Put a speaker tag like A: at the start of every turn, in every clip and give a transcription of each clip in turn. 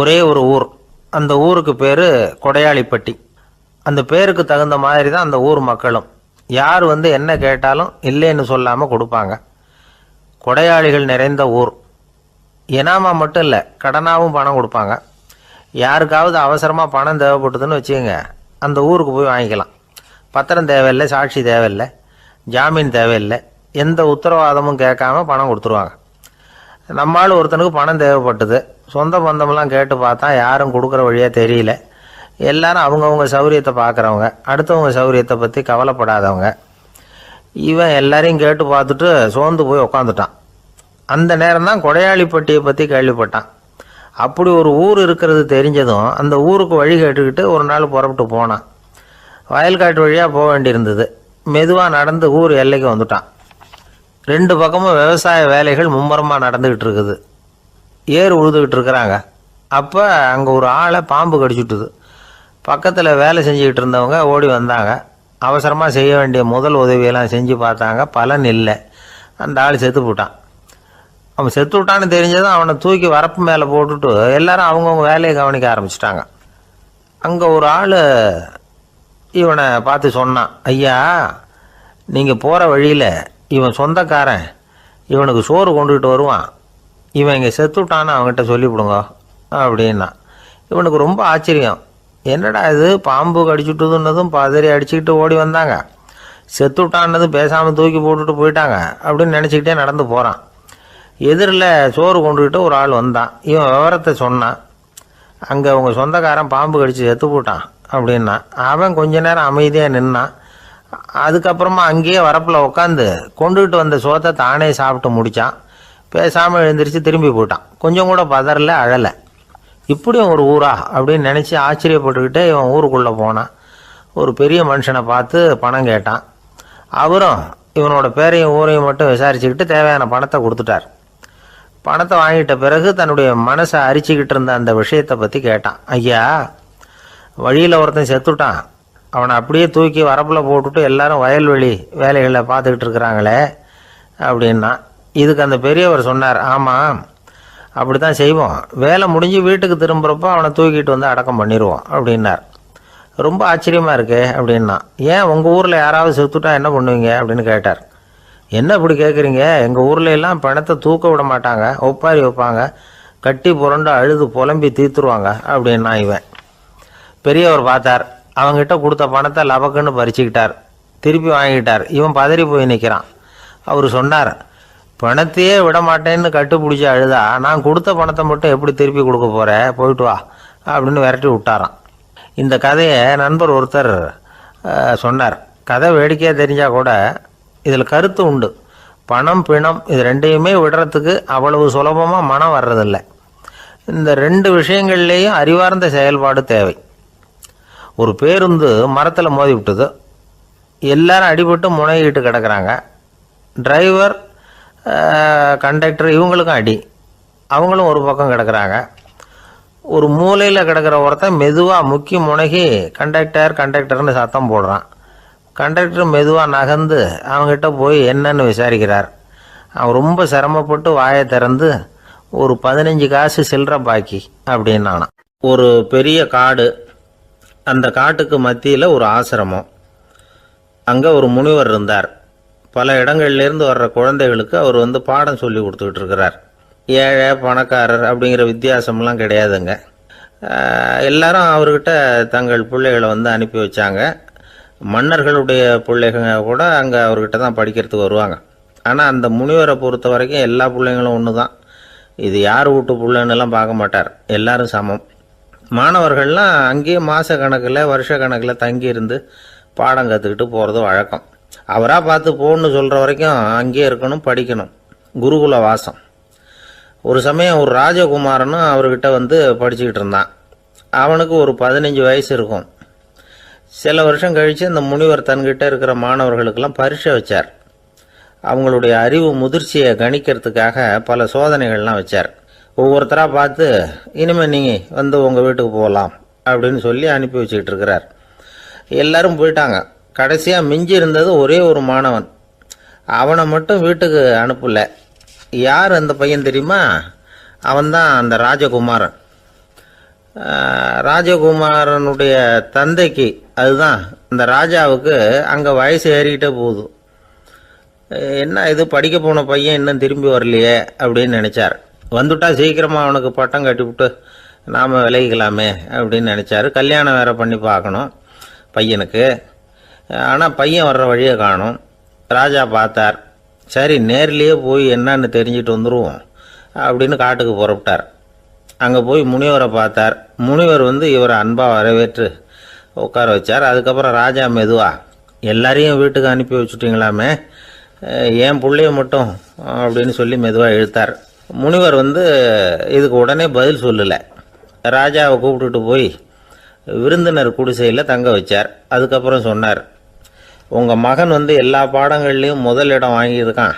A: ஒரே ஒரு ஊர். அந்த ஊருக்கு பேர் கொடையாளிப்பட்டி. அந்த பேருக்கு தகுந்த மாதிரி தான் அந்த ஊர் மக்களும். யார் என்ன கேட்டாலும் இல்லைன்னு சொல்லாமல் கொடுப்பாங்க. கொடையாளிகள் நிறைந்த ஊர். இனாமா மட்டும் இல்லை, கடனாகவும் பணம் கொடுப்பாங்க. யாருக்காவது அவசரமாக பணம் தேவைப்பட்டதுன்னு வச்சுக்கோங்க, அந்த ஊருக்கு போய் வாங்கிக்கலாம். பத்திரம் தேவையில்லை, சாட்சி தேவையில்லை, ஜாமீன் தேவையில்லை, எந்த உத்தரவாதமும் கேட்காம பணம் கொடுத்துருவாங்க. நம்மளால் ஒருத்தனுக்கு பணம் தேவைப்பட்டது. சொந்த பந்தமெல்லாம் கேட்டு பார்த்தா யாரும் கொடுக்குற வழியாக தெரியல. எல்லாரும் அவங்கவுங்க சௌரியத்தை பார்க்குறவங்க, அடுத்தவங்க சௌரியத்தை பற்றி கவலைப்படாதவங்க. இவன் எல்லாரையும் கேட்டு பார்த்துட்டு சோர்ந்து போய் உக்காந்துட்டான். அந்த நேரம் தான் கொடையாளிப்பட்டியை பற்றி கேள்விப்பட்டான். அப்படி ஒரு ஊர் இருக்கிறது தெரிஞ்சதும் அந்த ஊருக்கு வழி கேட்டுக்கிட்டு ஒரு நாள் புறப்பட்டு போனான். வயல்காட்டு வழியாக போக வேண்டியிருந்தது. மெதுவாக நடந்து ஊர் எல்லைக்கு வந்துட்டான். ரெண்டு பக்கமும் விவசாய வேலைகள் மும்முரமாக நடந்துக்கிட்டு இருக்குது. ஏர் உழுதுகிட்டு இருக்கிறாங்க. அப்போ அங்கே ஒரு ஆளை பாம்பு கடிச்சுட்டுது. பக்கத்தில் வேலை செஞ்சுக்கிட்டு இருந்தவங்க ஓடி வந்தாங்க. அவசரமாக செய்ய வேண்டிய முதல் உதவியெல்லாம் செஞ்சு பார்த்தாங்க. பலன் இல்லை. அந்த ஆள் செத்து போட்டான். அவன் செத்து விட்டான்னு தெரிஞ்சதும் அவனை தூக்கி வரப்பு மேலே போட்டுட்டு எல்லாரும் அவங்கவுங்க வேலையை கவனிக்க ஆரம்பிச்சிட்டாங்க. அங்கே ஒரு ஆள் இவனை பார்த்து சொன்னான், ஐயா, நீங்கள் போகிற வழியில் இவன் சொந்தக்காரன் இவனுக்கு சோறு கொண்டுகிட்டு வருவான். இவன் இங்கே செத்துட்டான்னு அவங்ககிட்ட சொல்லிவிடுங்க அப்படின்னா. இவனுக்கு ரொம்ப ஆச்சரியம். என்னடா இது, பாம்பு கடிச்சுட்டுதுன்னதும் பதறி அடிச்சுக்கிட்டு ஓடி வந்தாங்க, செத்துட்டான்னதும் பேசாமல் தூக்கி போட்டுட்டு போயிட்டாங்க அப்படின்னு நினச்சிக்கிட்டே நடந்து போகிறான். எதிரில் சோறு கொண்டுக்கிட்டு ஒரு ஆள் வந்தான். இவன் விவரத்தை சொன்னான். அங்கே அவங்க சொந்தக்காரன் பாம்பு கடிச்சு செத்து போட்டான் அப்படின்னா. அவன் கொஞ்ச நேரம் அமைதியாக நின்னான். அதுக்கப்புறமா அங்கேயே வரப்பில் உட்காந்து கொண்டுகிட்டு வந்த சோத்தை தானே சாப்பிட்டு முடித்தான். பேசாமல் எழுந்திரிச்சு திரும்பி போயிட்டான். கொஞ்சம் கூட பதறல, அழலை. இப்படியும் ஒரு ஊரா அப்படின்னு நினச்சி ஆச்சரியப்பட்டுக்கிட்டே இவன் ஊருக்குள்ளே போனான். ஒரு பெரிய மனுஷனை பார்த்து பணம் கேட்டான். அவரும் இவனோட பேரையும் ஊரையும் மட்டும் விசாரிச்சுக்கிட்டு தேவையான பணத்தை கொடுத்துட்டார். பணத்தை வாங்கிட்ட பிறகு தன்னுடைய மனசை அரிச்சுக்கிட்டு இருந்த அந்த விஷயத்தை பற்றி கேட்டான். ஐயா, வழியில் ஒருத்தன் செத்துட்டான், அவனை அப்படியே தூக்கி வரப்பில் போட்டுட்டு எல்லாரும் வயல்வெளி வேலைகளை பார்த்துக்கிட்டு இருக்கிறாங்களே அப்படின்னா. இதுக்கு அந்த பெரியவர் சொன்னார், ஆமாம், அப்படி தான் செய்வோம். வேலை முடிஞ்சு வீட்டுக்கு திரும்புகிறப்போ அவனை தூக்கிட்டு வந்து அடக்கம் பண்ணிடுவோம் அப்படின்னார். ரொம்ப ஆச்சரியமாக இருக்கே அப்படின்னா. ஏன் உங்கள் ஊரில் யாராவது செத்துட்டா என்ன பண்ணுவீங்க அப்படின்னு கேட்டார். என்ன இப்படி கேட்குறீங்க, எங்கள் ஊரில் எல்லாம் பணத்தை தூக்க விட மாட்டாங்க, ஒப்பாரி வைப்பாங்க, கட்டி புரண்டு அழுது புலம்பி தீர்த்துருவாங்க அப்படின்னா. இவன் பெரியவர் பார்த்தார். அவங்ககிட்ட கொடுத்த பணத்தை லபக்குன்னு பறிச்சுக்கிட்டார். திருப்பி வாங்கிட்டார். இவன் பதறி போய் நிற்கிறான். அவர் சொன்னார், பணத்தையே விட மாட்டேன்னு கட்டுப்பிடிச்சி அழுதா நான் கொடுத்த பணத்தை மட்டும் எப்படி திருப்பி கொடுக்க போகிறேன், போயிட்டு வா அப்படின்னு விரட்டி விட்டாரான். இந்த கதையை நண்பர் ஒருத்தர் சொன்னார். கதை வேடிக்கையாக தெரிஞ்சால் கூட இதில் கருத்து உண்டு. பணம் பிணம் இது ரெண்டையுமே விடுறதுக்கு அவ்வளவு சுலபமாக மனம் வர்றதில்லை. இந்த ரெண்டு விஷயங்கள்லேயும் அறிவார்ந்த செயல்பாடு தேவை. ஒரு பேருந்து மரத்தில் மோதி விட்டுது. எல்லாரும் அடிபட்டு முனைகிட்டு கிடக்கிறாங்க. டிரைவர், கண்டக்டர் இவங்களுக்கும் அடி. அவங்களும் ஒரு பக்கம் கிடக்கிறாங்க. ஒரு மூலையில் கிடக்கிற ஒருத்தன் மெதுவாக முக்கி முனகி கண்டக்டர்னு சத்தம் போடுறான். கண்டக்டர் மெதுவாக நகர்ந்து அவங்ககிட்ட போய் என்னன்னு விசாரிக்கிறார். அவன் ரொம்ப சிரமப்பட்டு வாயை திறந்து ஒரு 15 காசு சில்லற பாக்கி அப்படின்னானா. ஒரு பெரிய காடு. அந்த காட்டுக்கு மத்தியில் ஒரு ஆசிரமம். அங்கே ஒரு முனிவர் இருந்தார். பல இடங்கள்லேருந்து வர்ற குழந்தைகளுக்கு அவர் பாடம் சொல்லி கொடுத்துக்கிட்டு இருக்கிறார். ஏழை பணக்காரர் அப்படிங்கிற வித்தியாசம்லாம் கிடையாதுங்க. எல்லாரும் அவர்கிட்ட தங்கள் பிள்ளைகளை அனுப்பி வச்சாங்க. மன்னர்களுடைய பிள்ளைங்க கூட அங்கே அவர்கிட்ட தான் படிக்கிறதுக்கு வருவாங்க. ஆனால் அந்த முனிவரை பொறுத்த வரைக்கும் எல்லா பிள்ளைங்களும் ஒன்று தான். இது யார் வீட்டு பிள்ளைன்னெல்லாம் பார்க்க மாட்டார். எல்லாரும் சமம். மாணவர்கள்லாம் அங்கேயே மாத கணக்கில் வருஷ கணக்கில் தங்கியிருந்து பாடம் கற்றுக்கிட்டு போகிறது வழக்கம். அவராக பார்த்து போன்னு சொல்கிற வரைக்கும் அங்கேயே இருக்கணும், படிக்கணும். குருகுல வாசம். ஒரு சமயம் ஒரு ராஜகுமாரனும் அவர்கிட்ட படிச்சுக்கிட்டு இருந்தான். அவனுக்கு ஒரு 15 வயசு இருக்கும். சில வருஷம் கழித்து அந்த முனிவர் தன்கிட்ட இருக்கிற மாணவர்களுக்கெல்லாம் பரீட்சை வச்சார். அவங்களுடைய அறிவு முதிர்ச்சியை கணிக்கிறதுக்காக பல சோதனைகள்லாம் வச்சார். ஒவ்வொருத்தராக பார்த்து இனிமேல் நீங்கள் உங்கள் வீட்டுக்கு போகலாம் அப்படின்னு சொல்லி அனுப்பி வச்சுக்கிட்டு இருக்கிறார். எல்லாரும் போயிட்டாங்க. கடைசியாக மிஞ்சி இருந்தது ஒரே ஒரு மாணவன். அவனை மட்டும் வீட்டுக்கு அனுப்பல. யார் அந்த பையன் தெரியுமா? அவன்தான் அந்த ராஜகுமாரன். ராஜகுமாரனுடைய தந்தைக்கு, அதுதான் இந்த ராஜாவுக்கு, அங்கே வயசு ஏறிக்கிட்டே போகுது. என்ன இது படிக்க போன பையன் இன்னும் திரும்பி வரலையே அப்படின்னு நினச்சார். வந்துட்டா சீக்கிரமாக அவனுக்கு பட்டம் கட்டிவிட்டு நாம் விலகிக்கலாமே அப்படின்னு நினச்சாரு. கல்யாணம் வேறு பண்ணி பார்க்கணும் பையனுக்கு. ஆனால் பையன் வர்ற வழியை காணும். ராஜா பார்த்தார். சரி, நேர்லேயே போய் என்னன்னு தெரிஞ்சுட்டு வந்துடுவோம் அப்படின்னு காட்டுக்கு புறப்பட்டார். அங்கே போய் முனிவரை பார்த்தார். முனிவர் இவரை அன்பாக வரவேற்று உட்கார வச்சார். அதுக்கப்புறம் ராஜா மெதுவா, எல்லாரையும் வீட்டுக்கு அனுப்பி வச்சுட்டிங்களாமே, ஏன் பிள்ளைய மட்டும் அப்படின்னு சொல்லி மெதுவாக இழுத்தார். முனிவர் இதுக்கு உடனே பதில் சொல்லலை. ராஜாவை கூப்பிட்டுட்டு போய் விருந்தினர் குடிசையில் தங்க வச்சார். அதுக்கப்புறம் சொன்னார், உங்கள் மகன் எல்லா பாடங்கள்லேயும் முதலிடம் வாங்கியிருக்கான்.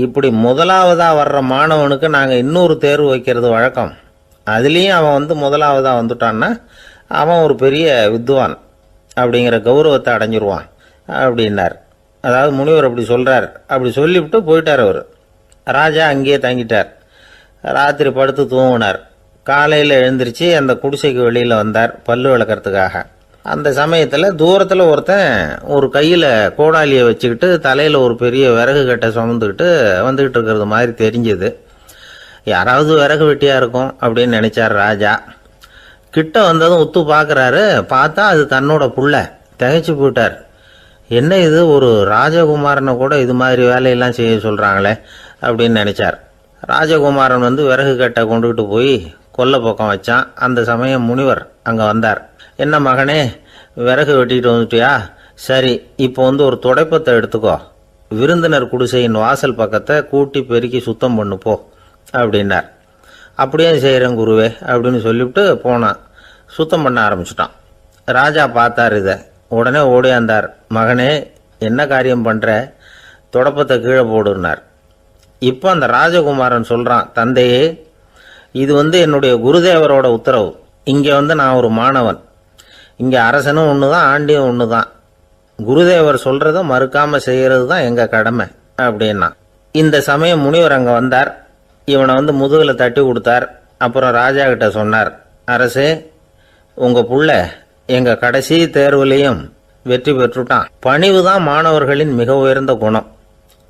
A: இப்படி முதலாவதாக வர்ற மாணவனுக்கு நாங்கள் இன்னொரு தேர்வு வைக்கிறது வழக்கம். அதுலேயும் அவன் முதலாவதாக வந்துட்டான்னா அவன் ஒரு பெரிய வித்வான் அப்படிங்கிற கௌரவத்தை அடைஞ்சிருவான் அப்படின்னார். அதாவது முனிவர் அப்படி சொல்கிறார். அப்படி சொல்லிவிட்டு போயிட்டார் அவர். ராஜா அங்கேயே தங்கிட்டார். ராத்திரி படுத்து தூங்கினார். காலையில் எழுந்திரிச்சு அந்த குடிசைக்கு வெளியில் வந்தார் பல்லு விளக்கிறதுக்காக. அந்த சமயத்தில் தூரத்தில் ஒருத்தன் ஒரு கையில் கோடாலியை வச்சுக்கிட்டு தலையில் ஒரு பெரிய விறகு கட்டை சுமந்துக்கிட்டு வந்துக்கிட்டு இருக்கிறது மாதிரி தெரிஞ்சது. யாராவது விறகு வெட்டியாக இருக்கும் அப்படின்னு நினச்சார் ராஜா. கிட்ட வந்ததும் உத்து பார்க்குறாரு. பார்த்தா அது தன்னோட புள்ள. திகைச்சு போயிட்டார். என்ன இது, ஒரு ராஜகுமாரனை கூட இது மாதிரி வேலையெல்லாம் செய்ய சொல்கிறாங்களே அப்படின்னு நினச்சார். ராஜகுமாரன் விறகு கட்டை கொண்டுகிட்டு போய் கொல்லை பக்கம் வச்சான். அந்த சமயம் முனிவர் அங்கே வந்தார். என்ன மகனே, விறகு வெட்டிட்டு வந்துட்டியா? சரி, இப்போ ஒரு துடைப்பத்தை எடுத்துக்கோ, விருந்தினர் குடிசையின் வாசல் பக்கத்தை கூட்டி பெருக்கி சுத்தம் பண்ணு போ அப்படின்னார். அப்படியே செய்கிறேன் குருவே அப்படின்னு சொல்லிவிட்டு போனான். சுத்தம் பண்ண ஆரம்பிச்சிட்டான். ராஜா பார்த்தார் இதை. உடனே ஓடியாந்தார். மகனே, என்ன காரியம் பண்ணுற? துடைப்பத்தை கீழே போடுனார். இப்போ அந்த ராஜகுமாரன் சொல்கிறான், தந்தையே, இது என்னுடைய குருதேவரோட உத்தரவு. இங்கே நான் ஒரு மாணவன். இங்கே அரசனும் ஒன்று தான், ஆண்டியும் ஒன்று தான். குருதேவர் சொல்கிறத மறுக்காமல் செய்கிறது தான் எங்கள் கடமை அப்படின்னா. இந்த சமயம் முனிவர் அங்கே வந்தார். இவனை முதுகில் தட்டி கொடுத்தார். அப்புறம் ராஜா கிட்ட சொன்னார், அரசே, உங்கள் புள்ள எங்கள் கடைசி தேர்வுலேயும் வெற்றி பெற்றுட்டான். பணிவு தான் மாணவர்களின் மிக உயர்ந்த குணம்.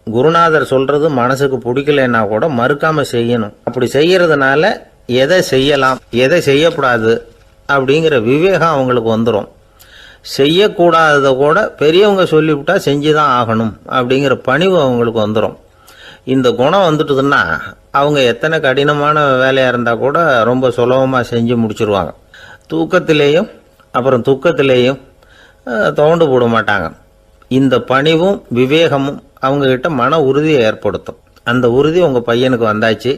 A: குருநாதர் சொல்கிறது மனசுக்கு பிடிக்கலைன்னா கூட மறுக்காமல் செய்யணும். அப்படி செய்யறதுனால எதை செய்யலாம் எதை செய்யக்கூடாது அப்படிங்கிற விவேகம் அவங்களுக்கு வந்துடும். செய்யக்கூடாததை கூட பெரியவங்க சொல்லிவிட்டா செஞ்சு தான் ஆகணும் அப்படிங்கிற பணிவு அவங்களுக்கு வந்துடும். இந்த குணம் வந்துட்டுதுன்னா அவங்க எத்தனை கடினமான வேலையாக இருந்தால் கூட ரொம்ப சுலபமாக செஞ்சு முடிச்சிருவாங்க. தூக்கத்திலேயும் அப்புறம் துக்கத்திலேயும் தோண்டு போட மாட்டாங்க. இந்த பணிவும் விவேகமும் அவங்கக்கிட்ட மன உறுதியை ஏற்படுத்தும். அந்த உறுதி உங்கள் பையனுக்கு வந்தாச்சு.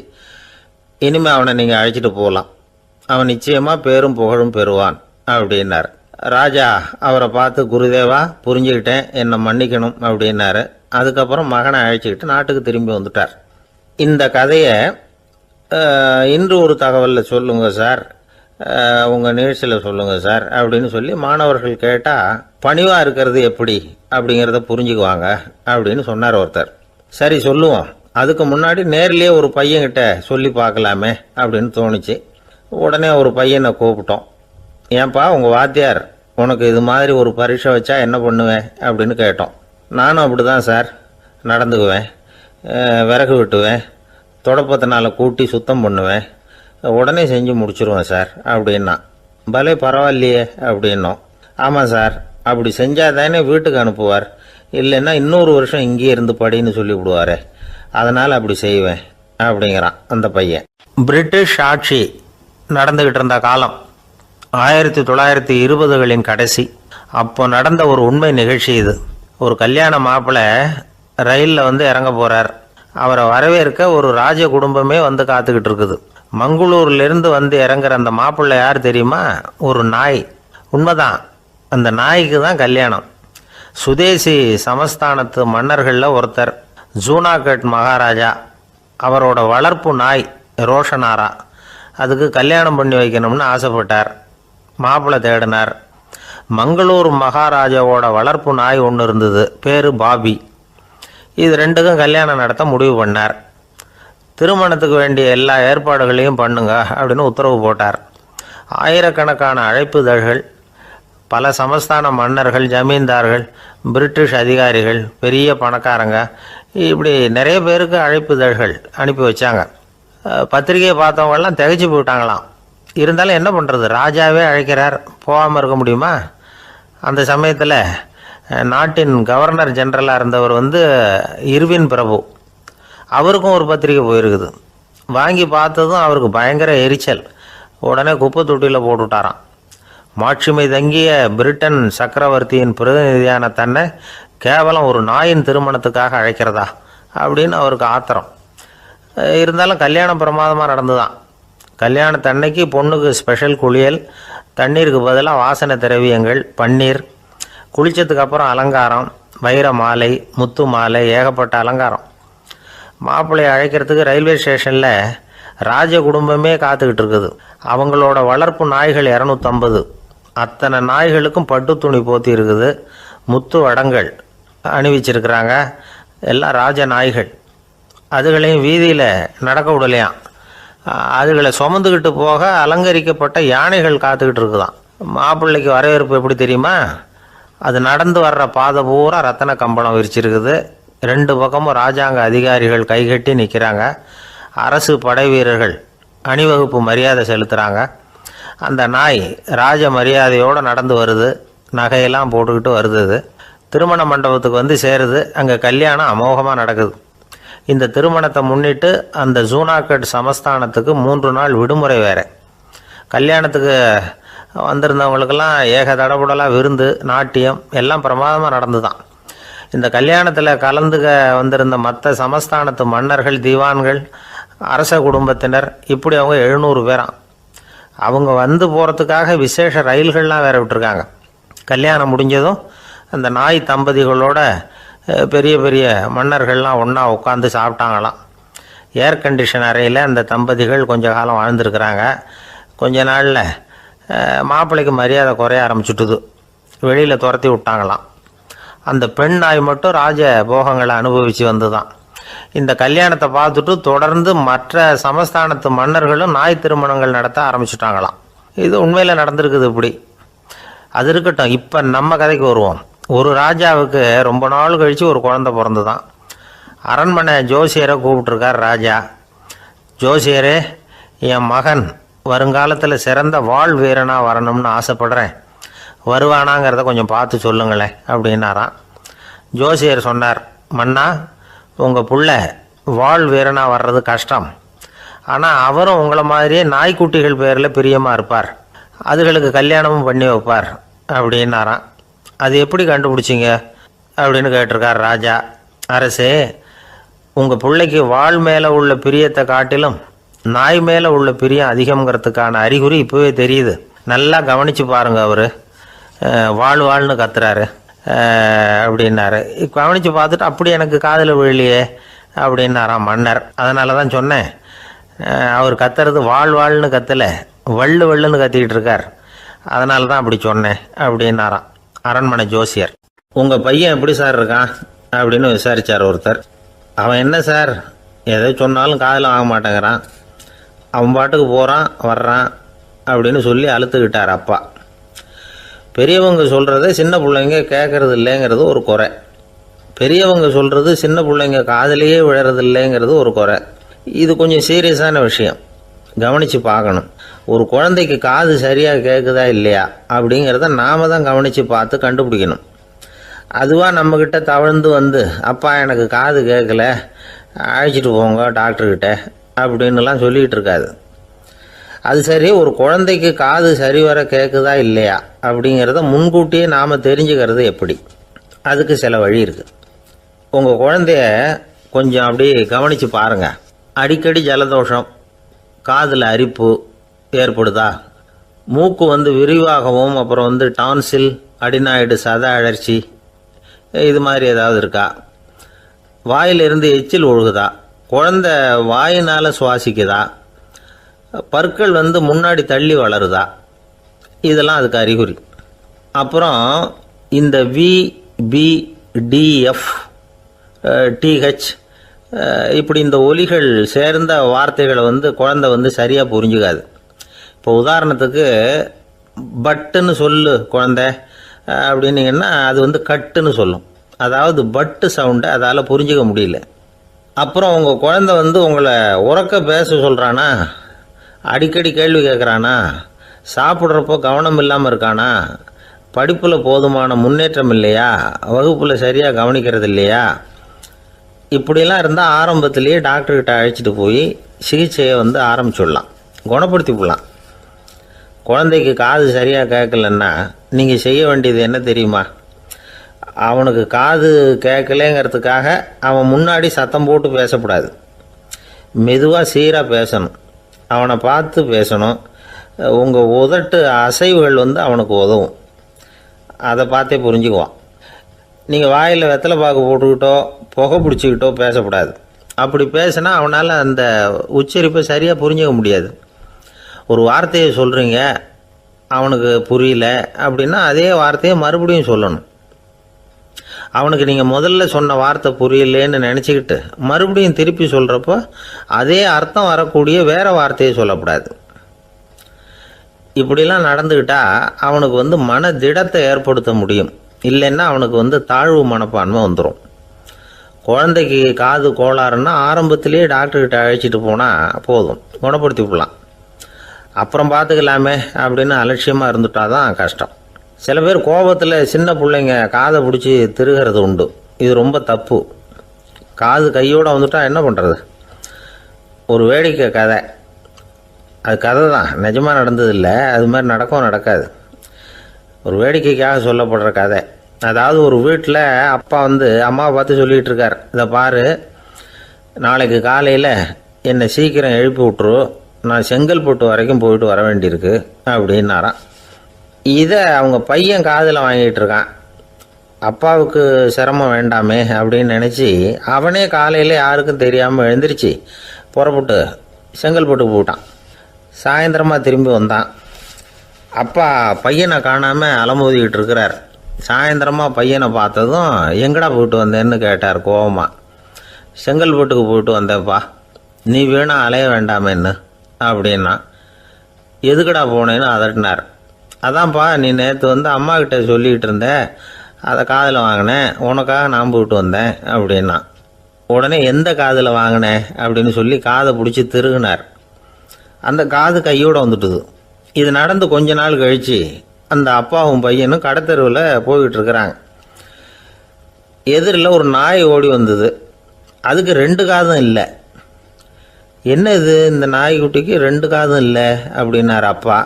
A: இனிமேல் அவனை நீங்கள் அழைச்சிட்டு போகலாம். அவன் நிச்சயமாக பேரும் புகழும் பெறுவான் அப்படின்னார். ராஜா அவரை பார்த்து, குருதேவா, புரிஞ்சுக்கிட்டேன், என்னை மன்னிக்கணும் அப்படின்னாரு. அதுக்கப்புறம் மகனை அழைச்சிக்கிட்டு நாட்டுக்கு திரும்பி வந்துட்டார். இந்த கதையை இன்று ஒரு தகவலில் சொல்லுங்கள் சார், உங்கள் நிகழ்ச்சியில் சொல்லுங்கள் சார் அப்படின்னு சொல்லி மாணவர்கள் கேட்டால் பணிவாக இருக்கிறது எப்படி அப்படிங்கிறத புரிஞ்சுக்குவாங்க அப்படின்னு சொன்னார் ஒருத்தர். சரி, சொல்லுவோம். அதுக்கு முன்னாடி நேர்லேயே ஒரு பையன்கிட்ட சொல்லி பார்க்கலாமே அப்படின்னு தோணுச்சு. உடனே ஒரு பையனை கூப்பிட்டோம். ஏன்பா, உங்கள் வாத்தியார் உனக்கு இது மாதிரி ஒரு பரீட்சை வச்சா என்ன பண்ணுவேன் அப்படின்னு கேட்டோம். நானும் அப்படி தான் சார் நடந்துக்குவேன். விறகு வெட்டுவேன், தொடப்பத்தினால கூட்டி சுத்தம் பண்ணுவேன், உடனே செஞ்சு முடிச்சிருவேன் சார் அப்படின்னா. பலே பரவாயில்லையே அப்படின்னோம். ஆமாம் சார், அப்படி செஞ்சால் தானே வீட்டுக்கு அனுப்புவார், இல்லைன்னா இன்னொரு வருஷம் இங்கேயே இருந்து படின்னு சொல்லிவிடுவார், அதனால் அப்படி செய்வேன் அப்படிங்கிறான் அந்த பையன். பிரிட்டிஷ் ஆட்சி நடந்துக்கிட்டு இருந்த காலம் 1920களின் கடைசி. அப்போ நடந்த ஒரு உண்மை நிகழ்ச்சி இது. ஒரு கல்யாண மாப்பிள்ளை ரயிலில் இறங்க போகிறார். அவரை வரவேற்க ஒரு ராஜ குடும்பமே காத்துக்கிட்டு இருக்குது. மங்களூர்லேருந்து இறங்குற அந்த மாப்பிள்ளை யார் தெரியுமா? ஒரு நாய். உண்மைதான், அந்த நாய்க்கு தான் கல்யாணம். சுதேசி சமஸ்தானத்து மன்னர்களில் ஒருத்தர் ஜூனாகட் மகாராஜா. அவரோட வளர்ப்பு நாய் ரோஷனாரா. அதுக்கு கல்யாணம் பண்ணி வைக்கணும்னு ஆசைப்பட்டார். மாப்பிள்ளை தேடினார். மங்களூர் மகாராஜாவோட வளர்ப்பு நாய் ஒன்று இருந்தது, பேர் பாபி. இது ரெண்டுக்கும் கல்யாணம் நடத்த முடிவு பண்ணார். திருமணத்துக்கு வேண்டிய எல்லா ஏற்பாடுகளையும் பண்ணுங்க அப்படின்னு உத்தரவு போட்டார். ஆயிரக்கணக்கான அழைப்புதழ்கள், பல சமஸ்தான மன்னர்கள், ஜமீன்தார்கள், பிரிட்டிஷ் அதிகாரிகள், பெரிய பணக்காரங்க, இப்படி நிறைய பேருக்கு அழைப்புதழ்கள் அனுப்பி வச்சாங்க. பத்திரிகையை பார்த்தவங்கெல்லாம் திகைச்சு போயிட்டாங்களாம். இருந்தாலும் என்ன பண்ணுறது, ராஜாவே அழைக்கிறார், போகாமல் இருக்க முடியுமா? அந்த சமயத்தில் நாட்டின் கவர்னர் ஜெனரலாக இருந்தவர் இர்வின் பிரபு, அவருக்கும் ஒரு பத்திரிக்கை போயிருக்குது. வாங்கி பார்த்ததும் அவருக்கு பயங்கர எரிச்சல். உடனே குப்பை தொட்டியில் போட்டுவிட்டாராம். மாட்சிமை தங்கிய பிரிட்டன் சக்கரவர்த்தியின் பிரதிநிதியான தன்னை கேவலம் ஒரு நாயின் திருமணத்துக்காக அழைக்கிறதா அப்படின்னு அவருக்கு ஆத்திரம். இருந்தாலும் கல்யாணம் பிரமாதமாக நடந்துதான். கல்யாணத்தன்னைக்கு பொண்ணுக்கு ஸ்பெஷல் குளியல், தண்ணீருக்கு பதிலாக வாசனை திரவியங்கள், பன்னீர், குளித்ததுக்கு அப்புறம் அலங்காரம், வைர மாலை, முத்து மாலை, ஏகப்பட்ட அலங்காரம். மாப்பிள்ளையை அழைக்கிறதுக்கு ரயில்வே ஸ்டேஷனில் ராஜ குடும்பமே காத்துக்கிட்டு இருக்குது. அவங்களோட வளர்ப்பு நாய்கள் 250. அத்தனை நாய்களுக்கும் பட்டு துணி போத்தி இருக்குது. முத்து வடங்கள் அணிவிச்சிருக்கிறாங்க. எல்லாம் ராஜ நாய்கள். அதுகளையும் வீதியில் நடக்க விடலையாம். அதுகளை சுமந்துக்கிட்டு போக அலங்கரிக்கப்பட்ட யானைகள் காத்துக்கிட்டு இருக்குதான். மாப்பிள்ளைக்கு வரவேற்பு எப்படி தெரியுமா? அது நடந்து வர்ற பாதை பூரா ரத்தன கம்பளம் விரிச்சிருக்குது. 2 பக்கமும் ராஜாங்க அதிகாரிகள் கைகட்டி நிற்கிறாங்க. அரசு படை வீரர்கள் அணிவகுப்பு மரியாதை செலுத்துகிறாங்க. அந்த நாய் ராஜ மரியாதையோடு நடந்து வருது. நகையெல்லாம் போட்டுக்கிட்டு வருது. திருமண மண்டபத்துக்கு சேருது. அங்கே கல்யாணம் அமோகமாக நடக்குது. இந்த திருமணத்தை முன்னிட்டு அந்த ஜூனாகட் சமஸ்தானத்துக்கு 3 நாள் விடுமுறை வேறு. கல்யாணத்துக்கு வந்திருந்தவங்களுக்கெல்லாம் ஏக தடபுடலாக விருந்து, நாட்டியம் எல்லாம் பிரமாதமாக நடந்து தான். இந்த கல்யாணத்தில் கலந்துக்க வந்திருந்த மற்ற சமஸ்தானத்து மன்னர்கள், தீவான்கள், அரச குடும்பத்தினர், இப்படி அவங்க 700 பேராம். அவங்க போகிறதுக்காக விசேஷ ரயில்கள்லாம் வேற விட்டுருக்காங்க. கல்யாணம் முடிஞ்சதும் அந்த நாய் தம்பதிகளோட பெரிய பெரிய மன்னர்கள்லாம் ஒன்றா உட்காந்து சாப்பிட்டாங்களாம். ஏர் கண்டிஷன் அறையில் அந்த தம்பதிகள் கொஞ்ச காலம் வாழ்ந்துருக்கிறாங்க. கொஞ்ச நாளில் மாப்பிள்ளைக்கு மரியாதை குறைய ஆரம்பிச்சுட்டுது. வெளியில் துரத்தி விட்டாங்களாம். அந்த பெண் நாய் மட்டும் ராஜ போகங்களை அனுபவித்து வந்து தான். இந்த கல்யாணத்தை பார்த்துட்டு தொடர்ந்து மற்ற சமஸ்தானத்து மன்னர்களும் நாய் திருமணங்கள் நடத்த ஆரம்பிச்சுட்டாங்களாம். இது உண்மையில் நடந்திருக்குது. இப்படி அது இருக்கட்டும். இப்போ நம்ம கதைக்கு வருவோம். ஒரு ராஜாவுக்கு ரொம்ப நாள் கழித்து ஒரு குழந்தை பிறந்து தான். அரண்மனை ஜோசியரை கூப்பிட்டுருக்கார் ராஜா. ஜோசியரே, என் மகன் வருங்காலத்தில் சிறந்த வாழ் வீரனாக வரணும்னு ஆசைப்படுறேன், வருவானாங்கிறத கொஞ்சம் பார்த்து சொல்லுங்களேன் அப்படின்னாராம். ஜோசியர் சொன்னார், மன்னா, உங்கள் புள்ள வாழ் வீரனாக வர்றது கஷ்டம். ஆனால் அவரும் உங்களை மாதிரியே நாய்க்குட்டிகள் பேரில் பிரியமாக இருப்பார், அதுகளுக்கு கல்யாணமும் பண்ணி வைப்பார் அப்படின்னாராம். அது எப்படி கண்டுபிடிச்சிங்க அப்படின்னு கேட்டிருக்கார் ராஜா. அரசே, உங்கள் பிள்ளைக்கு வாழ் மேலே உள்ள பிரியத்தை காட்டிலும் நாய் மேலே உள்ள பிரியம் அதிகங்கிறதுக்கான அறிகுறி இப்போவே தெரியுது. நல்லா கவனித்து பாருங்கள். அவர் வாழ்னு கத்துறாரு அப்படின்னாரு. கவனித்து பார்த்துட்டு அப்படி எனக்கு காதில் விழலையே அப்படின்னாராம் மன்னர். அதனால தான் சொன்னேன், அவர் கத்துறது வாழ்னு கத்தலை, வள்ளுன்னு கத்திக்கிட்டு இருக்கார், அதனால தான் அப்படி சொன்னேன் அப்படின்னாராம் அரண்மனை ஜோசியர். உங்கள் பையன் எப்படி சார் இருக்கான் அப்படின்னு விசாரித்தார் ஒருத்தர். அவன் என்ன சார், எதை சொன்னாலும் காதில் வாங்க மாட்டேங்கிறான், அவன் பாட்டுக்கு போகிறான் வர்றான் அப்படின்னு சொல்லி அழுத்துக்கிட்டார் அப்பா. பெரியவங்க சொல்கிறத சின்ன பிள்ளைங்க கேட்கறது இல்லைங்கிறது ஒரு குறை, பெரியவங்க சொல்கிறது சின்ன பிள்ளைங்க காதலையே விழறது இல்லைங்கிறது ஒரு குறை. இது கொஞ்சம் சீரியஸான விஷயம், கவனித்து பார்க்கணும். ஒரு குழந்தைக்கு காது சரியாக கேட்குதா இல்லையா அப்படிங்கிறத நாம தான் கவனித்து பார்த்து கண்டுபிடிக்கணும். அதுவாக நம்மக்கிட்ட தவழ்ந்து அப்பா எனக்கு காது கேட்கல, அழைச்சிட்டு போங்க டாக்டர்கிட்ட அப்படின்னுலாம் சொல்லிகிட்டு இருக்காது. அது சரி, ஒரு குழந்தைக்கு காது சரிவர கேட்குதா இல்லையா அப்படிங்கிறத முன்கூட்டியே நாம் தெரிஞ்சுக்கிறது எப்படி? அதுக்கு சில வழி இருக்குது. உங்கள் குழந்தைய கொஞ்சம் அப்படியே கவனித்து பாருங்கள். அடிக்கடி ஜலதோஷம், காதில் அரிப்பு ஏற்படுதா, மூக்கு விரிவாகவும், அப்புறம் டான்சில், அடினாய்டு, சத அழற்சி, இது மாதிரி ஏதாவது இருக்கா, வாயிலிருந்து எச்சில் ஒழுகுதா, குழந்தை வாயினால் சுவாசிக்குதா, பற்கள் முன்னாடி தள்ளி வளருதா, இதெல்லாம் அதுக்கு அறிகுறி. அப்புறம் இந்த VBDF TH இப்படி இந்த ஒலிகள் சேர்ந்த வார்த்தைகளை குழந்தை சரியாக புரிஞ்சுக்காது. இப்போ உதாரணத்துக்கு பட்டுன்னு சொல்லு குழந்தை அப்படின்னீங்கன்னா அது வந்து கட்டுன்னு சொல்லும். அதாவது பட்டு சவுண்டை அதால் புரிஞ்சிக்க முடியல. அப்புறம் உங்கள் குழந்தை வந்து உங்களை உறக்க பேச சொல்கிறானா, அடிக்கடி கேள்வி கேட்குறானா, சாப்பிட்றப்போ கவனம் இல்லாமல் இருக்கானா, படிப்பில் போதுமான முன்னேற்றம் இல்லையா, வகுப்பில் சரியாக கவனிக்கிறது இல்லையா, இப்படிலாம் இருந்தால் ஆரம்பத்திலேயே டாக்டர்கிட்ட அழைச்சிட்டு போய் சிகிச்சையை வந்து ஆரம்பிச்சுடலாம், குணப்படுத்தி விடலாம். குழந்தைக்கு காது சரியாக கேட்கலன்னா நீங்கள் செய்ய வேண்டியது என்ன தெரியுமா? அவனுக்கு காது கேட்கலேங்கிறதுக்காக அவன் முன்னாடி சத்தம் போட்டு பேசக்கூடாது. மெதுவாக சீராக பேசணும், அவனை பார்த்து பேசணும். உங்கள் உதட்டு அசைவுகள் வந்து அவனுக்கு உதவும், அதை பார்த்தே புரிஞ்சுக்குவான். நீங்கள் வாயில் வெத்தலை பாக்கு போட்டுக்கிட்டோ புகை பிடிச்சிக்கிட்டோ பேசக்கூடாது. அப்படி பேசினா அவனால் அந்த உச்சரிப்பை சரியாக புரிஞ்சிக்க முடியாது. ஒரு வார்த்தையை சொல்கிறீங்க, அவனுக்கு புரியல அப்படின்னா அதே வார்த்தையை மறுபடியும் சொல்லணும். அவனுக்கு நீங்கள் முதல்ல சொன்ன வார்த்தை புரியலேன்னு நினச்சிக்கிட்டு மறுபடியும் திருப்பி சொல்கிறப்போ அதே அர்த்தம் வரக்கூடிய வேறு வார்த்தையை சொல்லக்கூடாது. இப்படிலாம் நடந்துக்கிட்டால் அவனுக்கு வந்து மன திடத்தை ஏற்படுத்த முடியும். இல்லைன்னா அவனுக்கு வந்து தாழ்வு மனப்பான்மை வந்துடும். குழந்தைக்கு காது கோளாறுன்னா ஆரம்பத்திலேயே டாக்டர்கிட்ட அழைச்சிட்டு போனால் போதும், குணப்படுத்தி விடலாம். அப்புறம் பார்த்துக்கலாமே அப்படின்னு அலட்சியமாக இருந்துட்டால் தான் கஷ்டம். சில பேர் கோபத்தில் சின்ன பிள்ளைங்க காதை பிடிச்சி திருகிறது உண்டு. இது ரொம்ப தப்பு. காது கையோடு வந்துட்டால் என்ன பண்ணுறது? ஒரு வேடிக்கை கதை, அது கதை தான், நிஜமாக நடந்ததில்லை, அது மாதிரி நடக்கவும் நடக்காது. ஒரு வேடிக்கைக்காக சொல்லப்படுற கதை. அதாவது ஒரு வீட்டில் அப்பா வந்து அம்மாவை பார்த்து சொல்லிகிட்டு இருக்கார், இதை பாரு, நாளைக்கு காலையில் என்னை சீக்கிரம் எழுப்பி விட்ரு, நான் செங்கல்பட்டு வரைக்கும் போயிட்டு வர வேண்டியிருக்கு அப்படின்னாராம். இதை அவங்க பையன் காதில் வாங்கிட்டு இருக்கான். அப்பாவுக்கு சிரமம் வேண்டாமே அப்படின்னு நினச்சி அவனே காலையில் யாருக்கும் தெரியாமல் எழுந்திரிச்சு புறப்பட்டு செங்கல்பட்டுக்கு போட்டான். சாயந்தரமாக திரும்பி வந்தான். அப்பா பையனை காணாமல் அலமோதிக்கிட்டு இருக்கிறார். சாயந்தரமாக பையனை பார்த்ததும் எங்கடா போயிட்டு வந்தேன்னு கேட்டார் கோவமாக. செங்கல்பட்டுக்கு போயிட்டு வந்தேன்ப்பா, நீ வேணா அலைய வேண்டாமேன்னு அப்படின்னா. எதுக்கடா போனேன்னு அதட்டினார். அதான்ப்பா, நீ நேற்று வந்து அம்மாக்கிட்ட சொல்லிக்கிட்டு இருந்த, அதை காதில் வாங்கினேன், உனக்காக நான் போயிட்டு வந்தேன் அப்படின்னா. உடனே எந்த காதில் வாங்கினேன் அப்படின்னு சொல்லி காதை பிடிச்சி திருகினார். அந்த காது கையோடு வந்துட்டுது. இது நடந்து கொஞ்ச நாள் கழித்து அந்த அப்பாவும் பையனும் கடத்தெருவில் போய்கிட்டு இருக்கிறாங்க. எதிரில் ஒரு நாய் ஓடி வந்தது. அதுக்கு 2 காதும் இல்லை. என்ன இது, இந்த நாய்க்குட்டிக்கு 2 காதும் இல்லை அப்படின்னார் அப்பா.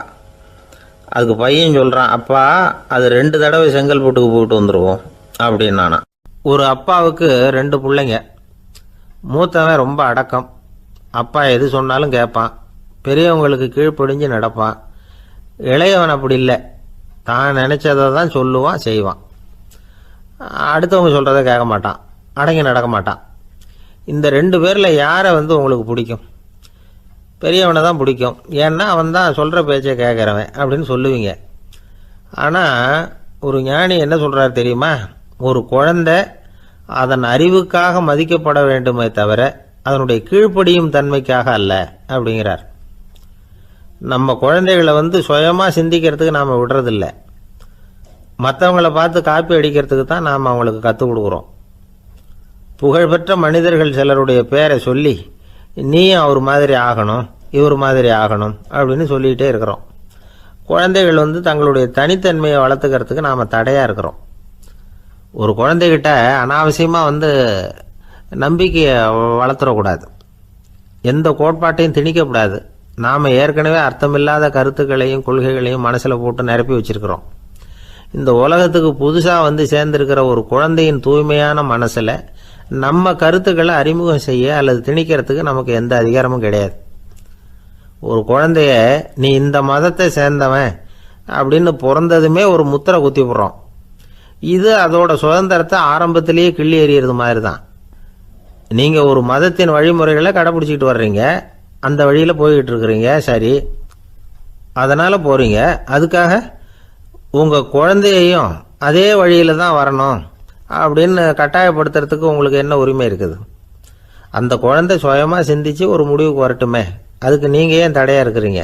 A: அதுக்கு பையன் சொல்கிறான், அப்பா அது 2 தடவை செங்கல்பட்டுக்கு போயிட்டு வந்துடுவோம் அப்படின்னானா. ஒரு அப்பாவுக்கு 2 பிள்ளைங்க. மூத்தவன் ரொம்ப அடக்கம், அப்பா எது சொன்னாலும் கேட்பான், பெரியவங்களுக்கு கீழ்ப்படிஞ்சு நடப்பான். இளையவன் அப்படி இல்லை, தான் நினச்சதை தான் சொல்லுவான், செய்வான். அடுத்தவங்க சொல்கிறத கேட்க மாட்டான், அடங்கி நடக்க மாட்டான். இந்த 2 பேரில் யாரை வந்து உங்களுக்கு பிடிக்கும்? பெரியவனை தான் பிடிக்கும், ஏன்னா அவன் தான் சொல்கிற பேச்சை கேட்குறவன் அப்படின்னு சொல்லுவீங்க. ஆனால் ஒரு ஞானி என்ன சொல்கிறார் தெரியுமா? ஒரு குழந்தை அதன் அறிவுக்காக மதிக்கப்பட வேண்டுமே தவிர அதனுடைய கீழ்ப்படியும் தன்மைக்காக அல்ல அப்படிங்கிறார். நம்ம குழந்தைகளை வந்து சுயமாக சிந்திக்கிறதுக்கு நாம் விடுறதில்லை, மற்றவங்கள பார்த்து காப்பி அடிக்கிறதுக்கு தான் நாம் அவங்களுக்கு கற்றுக் கொடுக்குறோம். புகழ்பெற்ற மனிதர்கள் சிலருடைய பேரை சொல்லி நீயும் அவர் மாதிரி ஆகணும், இவர் மாதிரி ஆகணும் அப்படின்னு சொல்லிகிட்டே இருக்கிறோம். குழந்தைகள் வந்து தங்களுடைய தனித்தன்மையை வளர்த்துக்கிறதுக்கு நாம் தடையாக இருக்கிறோம். ஒரு குழந்தைகிட்ட அனாவசியமாக வந்து நம்பிக்கையை வளர்த்துடக்கூடாது, எந்த கோட்பாட்டையும் திணிக்கக்கூடாது. நாம் ஏற்கனவே அர்த்தமில்லாத கருத்துக்களையும் கொள்கைகளையும் மனசில் போட்டு நிரப்பி வச்சுருக்கிறோம். இந்த உலகத்துக்கு புதுசாக வந்து சேர்ந்திருக்கிற ஒரு குழந்தையின் தூய்மையான மனசில் நம்ம கருத்துக்களை அறிமுகம் செய்ய அல்லது திணிக்கிறதுக்கு நமக்கு எந்த அதிகாரமும் கிடையாது. ஒரு குழந்தைய நீ இந்த மதத்தை சேர்ந்தவன் அப்படின்னு பிறந்ததுமே ஒரு முத்திரை குத்தி போடுறோம். இது அதோட சுதந்திரத்தை ஆரம்பத்திலேயே கிள்ளி எறிகிறது மாதிரி தான். நீங்கள் ஒரு மதத்தின் வழிமுறைகளை கடைப்பிடிச்சிக்கிட்டு வர்றீங்க, அந்த வழியில் போய்கிட்டு இருக்கிறீங்க, சரி, அதனால் போகிறீங்க. அதுக்காக உங்கள் குழந்தையையும் அதே வழியில் தான் வரணும் அப்படின்னு கட்டாயப்படுத்துறதுக்கு உங்களுக்கு என்ன உரிமை இருக்குது? அந்த குழந்தை சுயமாக சிந்திச்சு ஒரு முடிவுக்கு வரட்டுமே, அதுக்கு நீங்கள் ஏன் தடையாக இருக்கிறீங்க?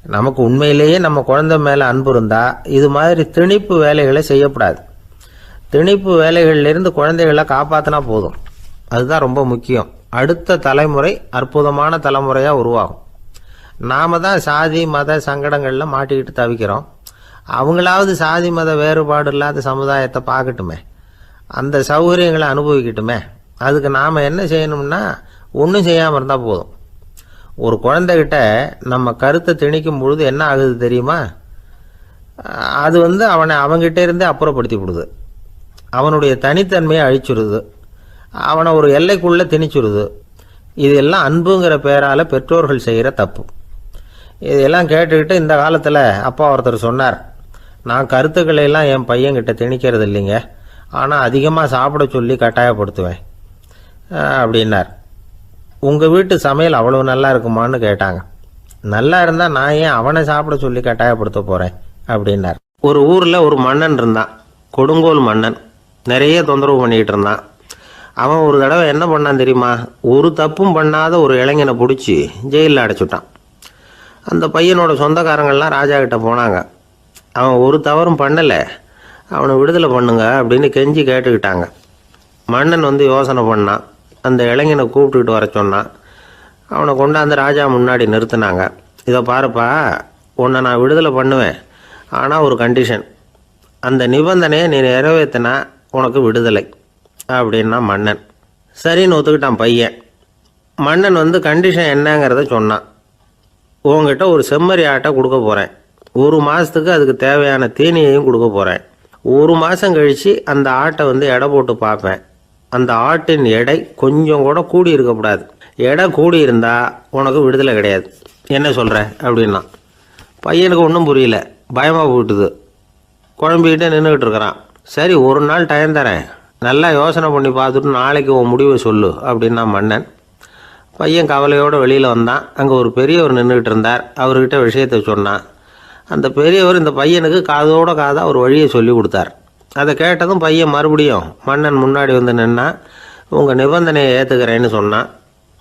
A: நமக்கு உண்மையிலேயே நம்ம குழந்தை மேலே அன்பு இருந்தால் இது மாதிரி திணிப்பு வேலைகளை செய்யக்கூடாது. திணிப்பு வேலைகளிலிருந்து குழந்தைகளை காப்பாற்றினா போதும். அதுதான் ரொம்ப முக்கியம். அடுத்த தலைமுறை அற்புதமான தலைமுறையாக உருவாகும். நாம் தான் சாதி மத சங்கடங்களில் மாட்டிக்கிட்டு தவிக்கிறோம். அவங்களாவது சாதி மத வேறுபாடு இல்லாத சமுதாயத்தை பார்க்கட்டுமே, அந்த சௌகரியங்களை அனுபவிக்கட்டுமே. அதுக்கு நாம் என்ன செய்யணும்னா ஒன்றும் செய்யாமல் இருந்தால் போதும். ஒரு குழந்தைகிட்ட நம்ம கருத்தை திணிக்கும் பொழுது என்ன ஆகுது தெரியுமா? அது அவனை அவங்ககிட்ட இருந்தே அப்புறப்படுத்தி விடுது. அவனுடைய தனித்தன்மையை அழிச்சுடுது. அவனை ஒரு எல்லைக்குள்ளே திணிச்சுடுது. இதெல்லாம் அன்புங்கிற பேரால் பெற்றோர்கள் செய்கிற தப்பு. இதெல்லாம் கேட்டுக்கிட்டு இந்த காலத்தில் அப்பா ஒருத்தர் சொன்னார், நான் கருத்துக்களை எல்லாம் என் பையன்கிட்ட திணிக்கிறது இல்லைங்க, ஆனால் அதிகமாக சாப்பிட சொல்லி கட்டாயப்படுத்துவேன் அப்படின்னார். உங்கள் வீட்டு சமையல் அவ்வளோ நல்லா இருக்குமான்னு கேட்டாங்க. நல்லா இருந்தால் நான் ஏன் அவனை சாப்பிட சொல்லி கட்டாயப்படுத்த போகிறேன் அப்படின்னார். ஒரு ஊரில் ஒரு மன்னன் இருந்தான், கொடுங்கோல் மன்னன். நிறைய தொந்தரவு பண்ணிக்கிட்டு இருந்தான். அவன் ஒரு தடவை என்ன பண்ணான் தெரியுமா? ஒரு தப்பும் பண்ணாத ஒரு இளைஞனை பிடிச்சி ஜெயிலில் அடைச்சுட்டான். அந்த பையனோட சொந்தக்காரங்கள்லாம் ராஜா கிட்ட போனாங்க. அவன் ஒரு தவறும் பண்ணலை, அவனை விடுதலை பண்ணுங்க அப்படின்னு கெஞ்சி கேட்டுக்கிட்டாங்க. மன்னன் யோசனை பண்ணான். அந்த இளைஞனை கூப்பிட்டுக்கிட்டு வர சொன்னான். அவனை கொண்டாந்து ராஜா முன்னாடி நிறுத்தினாங்க. இதை பாருப்பா, உன்னை நான் விடுதலை பண்ணுவேன், ஆனால் ஒரு கண்டிஷன். அந்த நிபந்தனையை நீ நிறைவேற்றினா உனக்கு விடுதலை அப்படின்னா மன்னன். சரின்னு ஒத்துக்கிட்டான் பையன். மன்னன் கண்டிஷன் என்னங்கிறத சொன்னான். உங்ககிட்ட ஒரு செம்மறி ஆட்டை கொடுக்க போகிறேன். 1 மாதத்துக்கு அதுக்கு தேவையான தீனியையும் கொடுக்க போகிறேன். 1 மாதம் கழித்து அந்த ஆட்டை எடை போட்டு பார்ப்பேன். அந்த ஆட்டின் எடை கொஞ்சம் கூட கூடி இருக்கக்கூடாது. எடை கூடி இருந்தால் உனக்கு விடுதலை கிடையாது. என்ன சொல்கிற அப்படின்னா. பையனுக்கு ஒன்றும் புரியல, பயமாக போட்டுது. குழம்பிக்கிட்டே நின்றுக்கிட்டு இருக்கிறான். சரி, ஒரு நாள் டைம் தரேன், நல்லா யோசனை பண்ணி பார்த்துட்டு நாளைக்கு உன் முடிவை சொல்லு அப்படின்னா மன்னன். பையன் கவலையோடு வெளியில் வந்தான். அங்கே ஒரு பெரியவர் நின்றுக்கிட்டு இருந்தார். அவர்கிட்ட விஷயத்தை சொன்னான். அந்த பெரியவர் இந்த பையனுக்கு காதோட காதாக ஒரு வழியை சொல்லி கொடுத்தார். அதை கேட்டதும் பையன் மறுபடியும் மன்னன் முன்னாடி நின்னா, உங்கள் நிபந்தனையை ஏற்றுக்கிறேன்னு சொன்னான்.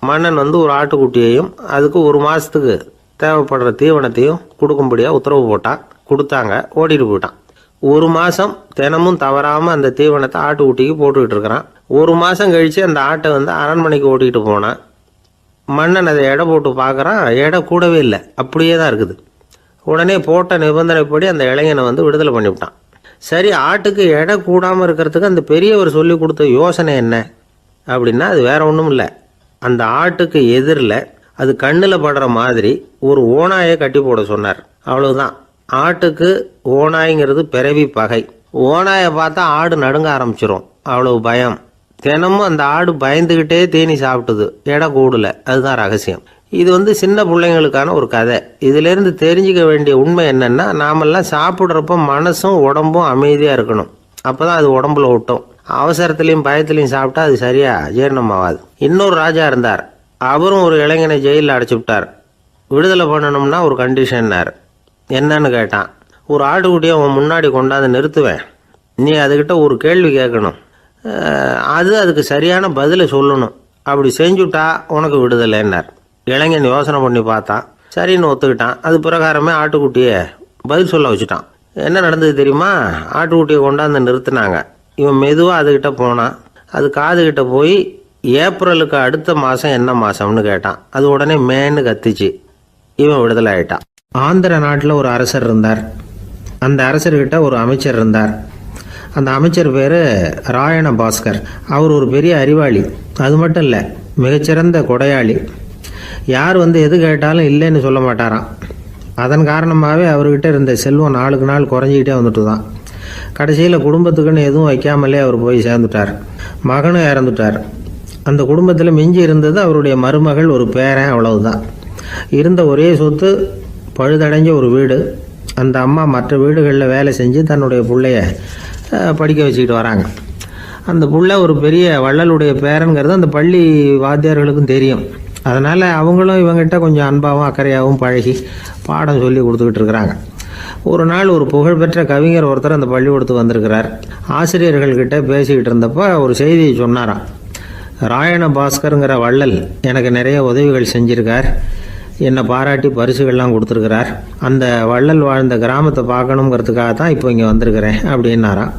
A: மன்னன் ஒரு ஆட்டுக்குட்டியையும் அதுக்கு 1 மாதத்துக்கு தேவைப்படுற தீவனத்தையும் கொடுக்கும்படியாக உத்தரவு போட்டான். கொடுத்தாங்க. ஓடிட்டு போயிட்டான். 1 மாதம் தினமும் தவறாமல் அந்த தீவனத்தை ஆட்டுக்குட்டிக்கு போட்டுக்கிட்டு இருக்கிறான். 1 மாதம் கழித்து அந்த ஆட்டை அரண்மனைக்கு ஓட்டிகிட்டு போனான். மன்னன் அதை எடை போட்டு பார்க்குறான். எடை கூடவே இல்லை, அப்படியே தான் இருக்குது. உடனே போட்ட நிபந்தனைப்படி அந்த இளைஞனை விடுதலை பண்ணிவிட்டான். சரி, ஆட்டுக்கு எடை கூடாமல் இருக்கிறதுக்கு அந்த பெரியவர் சொல்லி கொடுத்த யோசனை என்ன அப்படின்னா, அது வேற ஒன்றும் இல்லை. அந்த ஆட்டுக்கு எதிரில் அது கண்ணில் படுற மாதிரி ஒரு ஓநாயை கட்டி போட சொன்னார். அவ்வளவுதான். ஆட்டுக்கு ஓநாய்ங்கிறது பிறவி பகை. ஓநாயை பார்த்தா ஆடு நடுங்க ஆரம்பிச்சிரும், அவ்வளவு பயம். தினமும் அந்த ஆடு பயந்துக்கிட்டே தீனி சாப்பிட்டுது, எடை கூடல. அதுதான் ரகசியம். இது சின்ன பிள்ளைங்களுக்கான ஒரு கதை. இதிலேருந்து தெரிஞ்சிக்க வேண்டிய உண்மை என்னென்னா, நாமெல்லாம் சாப்பிட்றப்ப மனசும் உடம்பும் அமைதியாக இருக்கணும். அப்போ தான் அது உடம்புல விட்டும். அவசரத்துலேயும் பயத்துலையும் சாப்பிட்டா அது சரியாக ஜீரணமாகாது. இன்னொரு ராஜா இருந்தார். அவரும் ஒரு இளைஞனை ஜெயிலில் அடைச்சி விட்டார். விடுதலை பண்ணணும்னா ஒரு கண்டிஷன்னார். என்னன்னு கேட்டான். ஒரு ஆட்டுக்குட்டியை அவன் முன்னாடி கொண்டாந்து நிறுத்துவேன், நீ அதுக்கிட்ட ஒரு கேள்வி கேட்கணும், அதுக்கு சரியான பதிலை சொல்லணும். அப்படி செஞ்சுட்டா உனக்கு விடுதலைன்னார். இளைஞன் யோசனை பண்ணி பார்த்தான். சரின்னு ஒத்துக்கிட்டான். அது பிரகாரமே ஆட்டுக்குட்டியை பதில் சொல்ல வச்சுட்டான். என்ன நடந்தது தெரியுமா? ஆட்டுக்குட்டியை கொண்டாந்து நிறுத்தினாங்க. இவன் மெதுவாக அதுக்கிட்ட போனான். அது காதுகிட்ட போய் ஏப்ரலுக்கு அடுத்த மாதம் என்ன மாதம்னு கேட்டான். அது உடனே மேன்னு கத்திச்சு. இவன் விடுதலை ஆயிட்டான். ஆந்திர நாட்டில் ஒரு அரசர் இருந்தார். அந்த அரசர்கிட்ட ஒரு அமைச்சர் இருந்தார். அந்த அமைச்சர் பேர் ராயண பாஸ்கர். அவர் ஒரு பெரிய அறிவாளி. அது மட்டும் இல்லை, மிகச்சிறந்த கொடையாளி. யார் எது கேட்டாலும் இல்லைன்னு சொல்ல மாட்டாராம். அதன் காரணமாகவே அவர்கிட்ட இருந்த செல்வம் நாளுக்கு நாள் குறைஞ்சிக்கிட்டே வந்துட்டு தான். கடைசியில் குடும்பத்துக்குன்னு எதுவும் வைக்காமலே அவர் போய் சேர்ந்துட்டார். மகனும் இறந்துட்டார். அந்த குடும்பத்தில் மிஞ்சி இருந்தது அவருடைய மருமகள், ஒரு பேரன், அவ்வளவுதான். இருந்த ஒரே சொத்து பழுதடைஞ்ச ஒரு வீடு. அந்த அம்மா மற்ற வீடுகளில் வேலை செஞ்சு தன்னுடைய பிள்ளைய படிக்க வச்சுக்கிட்டு வராங்க. அந்த புள்ள ஒரு பெரிய வள்ளலுடைய பேரன்கிறது அந்த பள்ளி வாத்தியார்களுக்கும் தெரியும். அதனால் அவங்களும் இவங்ககிட்ட கொஞ்சம் அன்பாகவும் அக்கறையாகவும் பழகி பாடம் சொல்லி கொடுத்துக்கிட்டு இருக்கிறாங்க. ஒரு நாள் ஒரு புகழ்பெற்ற கவிஞர் ஒருத்தர் அந்த பள்ளிக்கூடத்துக்கு வந்திருக்கிறார். ஆசிரியர்கள்கிட்ட பேசிக்கிட்டு இருந்தப்போ ஒரு செய்தியை சொன்னாராம். ராயண பாஸ்கருங்கிற வள்ளல் எனக்கு நிறைய உதவிகள் செஞ்சிருக்கார். என்னை பாராட்டி பரிசுகள்லாம் கொடுத்துருக்கிறார். அந்த வள்ளல் வாழ்ந்த கிராமத்தை பார்க்கணுங்கிறதுக்காக தான் இப்போ இங்கே வந்திருக்கிறேன் அப்படின்னாராம்.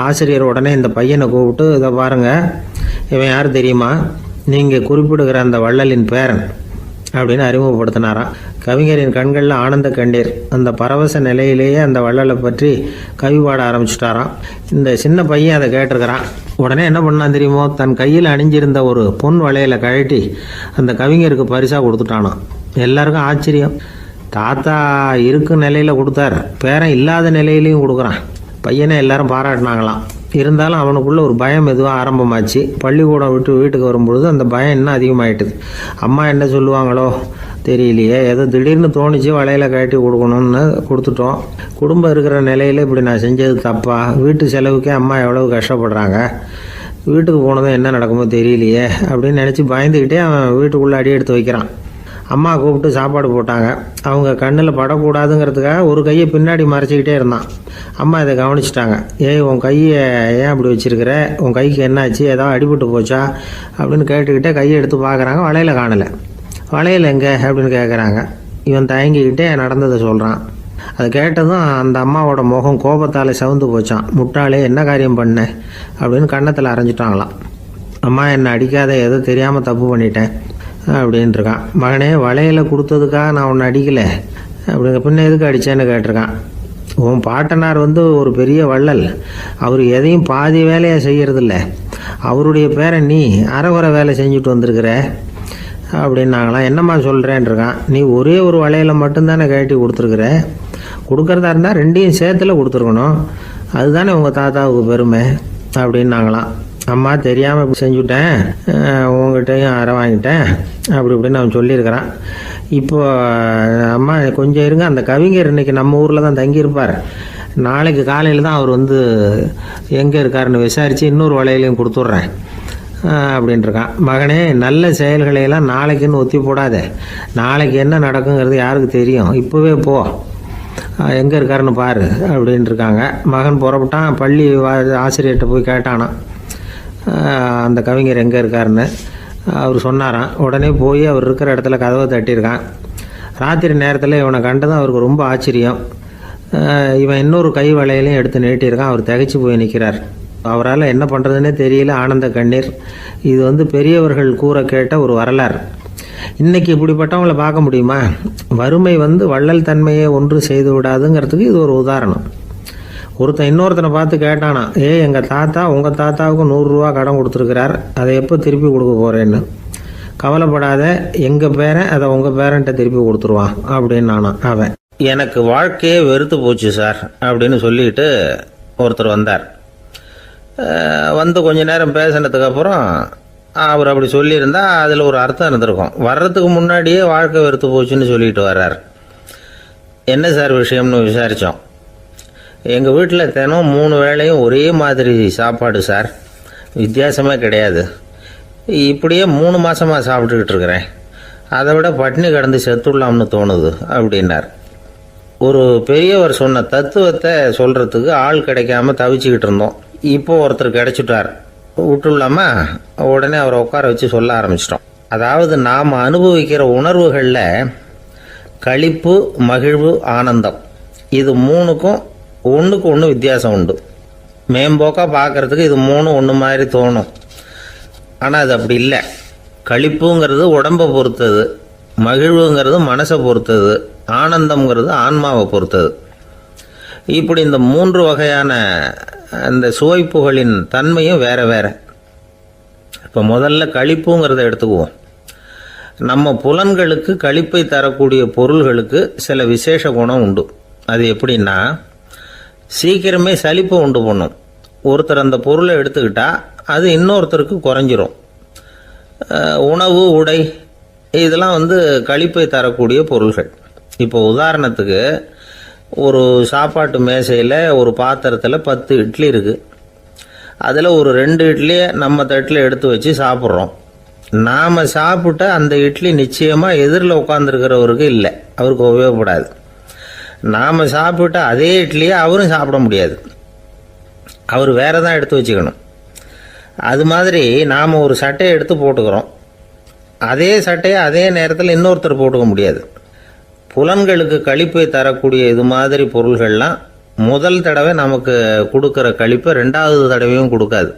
A: ஆசிரியர் உடனே இந்த பையனை கூப்பிட்டு, இதை பாருங்கள், இவன் யார் தெரியுமா, நீங்கள் குறிப்பிடுகிற அந்த வள்ளலின் பேரன் அப்படின்னு அறிமுகப்படுத்தினாராம். கவிஞரின் கண்களில் ஆனந்த கண்ணீர். அந்த பரவச நிலையிலேயே அந்த வள்ளலை பற்றி கவி பாட ஆரம்பிச்சுட்டாராம். இந்த சின்ன பையன் அதை கேட்டிருக்கிறான். உடனே என்ன பண்ணான் தெரியுமோ, தன் கையில் அணிஞ்சிருந்த ஒரு பொன் வளையலை கழட்டி அந்த கவிஞருக்கு பரிசாக கொடுத்துட்டானான். எல்லாருக்கும் ஆச்சரியம். தாத்தா இருக்கும் நிலையில் கொடுத்தார், பேரன் இல்லாத நிலையிலையும் கொடுக்குறான். பையனை எல்லாரும் பாராட்டினாங்களாம். இருந்தாலும் அவனுக்குள்ள ஒரு பயம் எதுவும் ஆரம்பமாச்சு. பள்ளிக்கூடம் விட்டு வீட்டுக்கு வரும்பொழுது அந்த பயம் இன்னும் அதிகமாயிட்டுது. அம்மா என்ன சொல்லுவாங்களோ தெரியலையே, ஏதோ திடீர்னு தோணிச்சு வளையல கட்டி கொடுக்கணும்னு கொடுத்துட்டோம். குடும்பம் இருக்கிற நிலையில் இப்படி நான் செஞ்சது தப்பா, வீட்டு செலவுக்கே அம்மா எவ்வளவு கஷ்டப்படுறாங்க, வீட்டுக்கு போனதும் என்ன நடக்குமோ தெரியலையே அப்படின்னு நினச்சி பயந்துக்கிட்டே அவன் வீட்டுக்குள்ளே அடி எடுத்து வைக்கிறான். அம்மா கூப்பிட்டு சாப்பாடு போட்டாங்க. அவங்க கண்ணில் படக்கூடாதுங்கிறதுக்காக ஒரு கையை பின்னாடி மறைச்சிக்கிட்டே இருந்தான். அம்மா இதை கவனிச்சிட்டாங்க. உன் கையை ஏன் அப்படி வச்சிருக்கிற, உன் கைக்கு என்னாச்சு, ஏதாவது அடிபட்டு போச்சா அப்படின்னு கேட்டுக்கிட்டே கையை எடுத்து பார்க்குறாங்க. வளையல காணலை. வளையல் எங்கே அப்படின்னு கேட்குறாங்க. இவன் தயங்கிக்கிட்டே நடந்ததை சொல்கிறான். அதை கேட்டதும் அந்த அம்மாவோட முகம் கோபத்தால் சவுந்து போச்சான். முட்டாளே, என்ன காரியம் பண்ண அப்படின்னு கன்னத்தில் அரைஞ்சிட்டாங்களாம். அம்மா என்னை அடிக்காத, ஏதோ தெரியாமல் தப்பு பண்ணிட்டேன் அப்படின்ட்டுருக்கான். மகனே, வளையலை கொடுத்ததுக்காக நான் உன்னை அடிக்கலை, அப்படிங்க பின்ன எதுக்கு அடித்தேன்னு கேட்டிருக்கான். உன் பாட்டனார் ஒரு பெரிய வள்ளல், அவர் எதையும் பாதி வேலையை செய்கிறதில்ல, அவருடைய பேரை நீ அரைகுறை வேலை செஞ்சுட்டு வந்திருக்கிற அப்படின்னாங்களாம். என்னம்மா சொல்கிறேன்ருக்கான். நீ ஒரே ஒரு வளையலை மட்டும்தானே கட்டி கொடுத்துருக்குற, கொடுக்குறதா இருந்தால் ரெண்டையும் சேர்த்துல கொடுத்துருக்கணும், அதுதானே உங்கள் தாத்தாவுக்கு பெருமை அப்படின்னாங்களாம். அம்மா தெரியாமல் இப்படி செஞ்சுட்டேன், உங்கள்கிட்டையும் அரை வாங்கிட்டேன் அப்படி இப்படின்னு அவன் சொல்லியிருக்கிறான். இப்போ அம்மா கொஞ்சம் இருங்க, அந்த கவிஞர் இன்னைக்கு நம்ம ஊரில் தான் தங்கியிருப்பார், நாளைக்கு காலையில் தான் அவர் எங்கே இருக்காருன்னு விசாரித்து இன்னொரு வளையலையும் கொடுத்துட்றேன் அப்படின்ட்டுருக்கான். மகனே, நல்ல செயல்களையெல்லாம் நாளைக்குன்னு ஒத்தி போடாத, நாளைக்கு என்ன நடக்குங்கிறது யாருக்கு தெரியும், இப்போவே போ, எங்கே இருக்காருன்னு பாரு அப்படின்ட்டுருக்காங்க. மகன் புறப்பட்டான். பள்ளி ஆசிரியர்கிட்ட போய் கேட்டானான் அந்த கவிஞர் எங்கே இருக்காருன்னு. அவர் சொன்னாராம். உடனே போய் அவர் இருக்கிற இடத்துல கதவை தட்டியிருக்கான். ராத்திரி நேரத்தில் இவனை கண்டதும் அவருக்கு ரொம்ப ஆச்சரியம். இவன் இன்னொரு கை வளையலையும் எடுத்து நீட்டியிருக்கான். அவர் திகைச்சு போய் நிற்கிறார். அவரால் என்ன பண்ணுறதுன்னே தெரியல. ஆனந்த கண்ணீர். இது பெரியவர்கள் கூற கேட்ட ஒரு வரலாறு. இன்னைக்கு இப்படிப்பட்டவங்களை பார்க்க முடியுமா? வறுமை வள்ளல் தன்மையை ஒன்று செய்து விடாதுங்கிறதுக்கு இது ஒரு உதாரணம். ஒருத்தன் இன்னொருத்தனை பார்த்து கேட்டானா, எங்கள் தாத்தா உங்கள் தாத்தாவுக்கு 100 ரூபா கடன் கொடுத்துருக்கிறார், அதை எப்போ திருப்பி கொடுக்க போகிறேன்னு. கவலைப்படாத, எங்கள் பேரன் அதை உங்கள் பேரன்ட்ட திருப்பி கொடுத்துருவான் அப்படின்னு அவன். எனக்கு வாழ்க்கையே வெறுத்து போச்சு சார் அப்படின்னு சொல்லிட்டு ஒருத்தர் வந்தார். கொஞ்ச நேரம் பேசினதுக்கு அப்புறம் அவர் அப்படி சொல்லியிருந்தா அதில் ஒரு அர்த்தம் இருந்திருக்கும். வர்றதுக்கு முன்னாடியே வாழ்க்கை வெறுத்து போச்சுன்னு சொல்லிட்டு வர்றார். என்ன சார் விஷயம்னு விசாரித்தோம். எங்கள் வீட்டில் தினம் 3 வேளையும் ஒரே மாதிரி சாப்பாடு சார், வித்தியாசமே கிடையாது. இப்படியே 3 மாதமாக சாப்பிட்டுக்கிட்டு இருக்கிறேன். அதை விட பட்டினி கிடந்து செத்துடலாம்னு தோணுது அப்படின்னார். ஒரு பெரியவர் சொன்ன தத்துவத்தை சொல்கிறதுக்கு ஆள் கிடைக்காம தவிச்சுக்கிட்டு இருந்தோம். இப்போ ஒருத்தர் கிடைச்சிட்டார், விட்டுலாமா? உடனே அவரை உட்கார வச்சு சொல்ல ஆரம்பிச்சிட்டோம். அதாவது நாம் அனுபவிக்கிற உணர்வுகளில் களிப்பு, மகிழ்வு, ஆனந்தம், இது 3க்கும் ஒன்றுக்கு ஒன்று வித்தியாசம் உண்டு. மேம்போக்காக பார்க்குறதுக்கு இது 3 ஒன்று மாதிரி தோணும். ஆனால் அது அப்படி இல்லை. களிப்புங்கிறது உடம்பை பொறுத்தது, மகிழ்வுங்கிறது மனசை பொறுத்தது, ஆனந்தம்ங்கிறது ஆன்மாவை பொறுத்தது. இப்படி இந்த 3 வகையான அந்த சுவைப்புகளின் தன்மையும் வேற வேற. இப்போ முதல்ல களிப்புங்கிறத எடுத்துக்குவோம். நம்ம புலன்களுக்கு களிப்பை தரக்கூடிய பொருள்களுக்கு சில விசேஷ குணம் உண்டு. அது எப்படின்னா, சீக்கிரமே சலிப்பை உண்டு பண்ணும். ஒருத்தர் அந்த பொருளை எடுத்துக்கிட்டா அது இன்னொருத்தருக்கு குறைஞ்சிரும். உணவு, உடை, இதெல்லாம் களிப்பை தரக்கூடிய பொருள்கள். இப்போ உதாரணத்துக்கு, ஒரு சாப்பாட்டு மேசையில் ஒரு பாத்திரத்தில் 10 இட்லி இருக்குது. அதில் ஒரு 2 இட்லியை நம்ம தட்டில் எடுத்து வச்சு சாப்பிட்றோம். நாம் சாப்பிட்ட அந்த இட்லி நிச்சயமாக எதிரில் உட்காந்துருக்கிறவருக்கு இல்லை, அவருக்கு உபயோகப்படாது. நாம் சாப்பிட்ட அதே இட்லியை அவரும் சாப்பிட முடியாது, அவர் வேற தான் எடுத்து வச்சுக்கணும். அது மாதிரி நாம் ஒரு சட்டையை எடுத்து போட்டுக்கிறோம். அதே சட்டையை அதே நேரத்தில் இன்னொருத்தர் போட்டுக்க முடியாது. புலன்களுக்கு களிப்பை தரக்கூடிய இது மாதிரி பொருள்கள்லாம் முதல் தடவை நமக்கு கொடுக்குற களிப்பை ரெண்டாவது தடவையும் கொடுக்காது.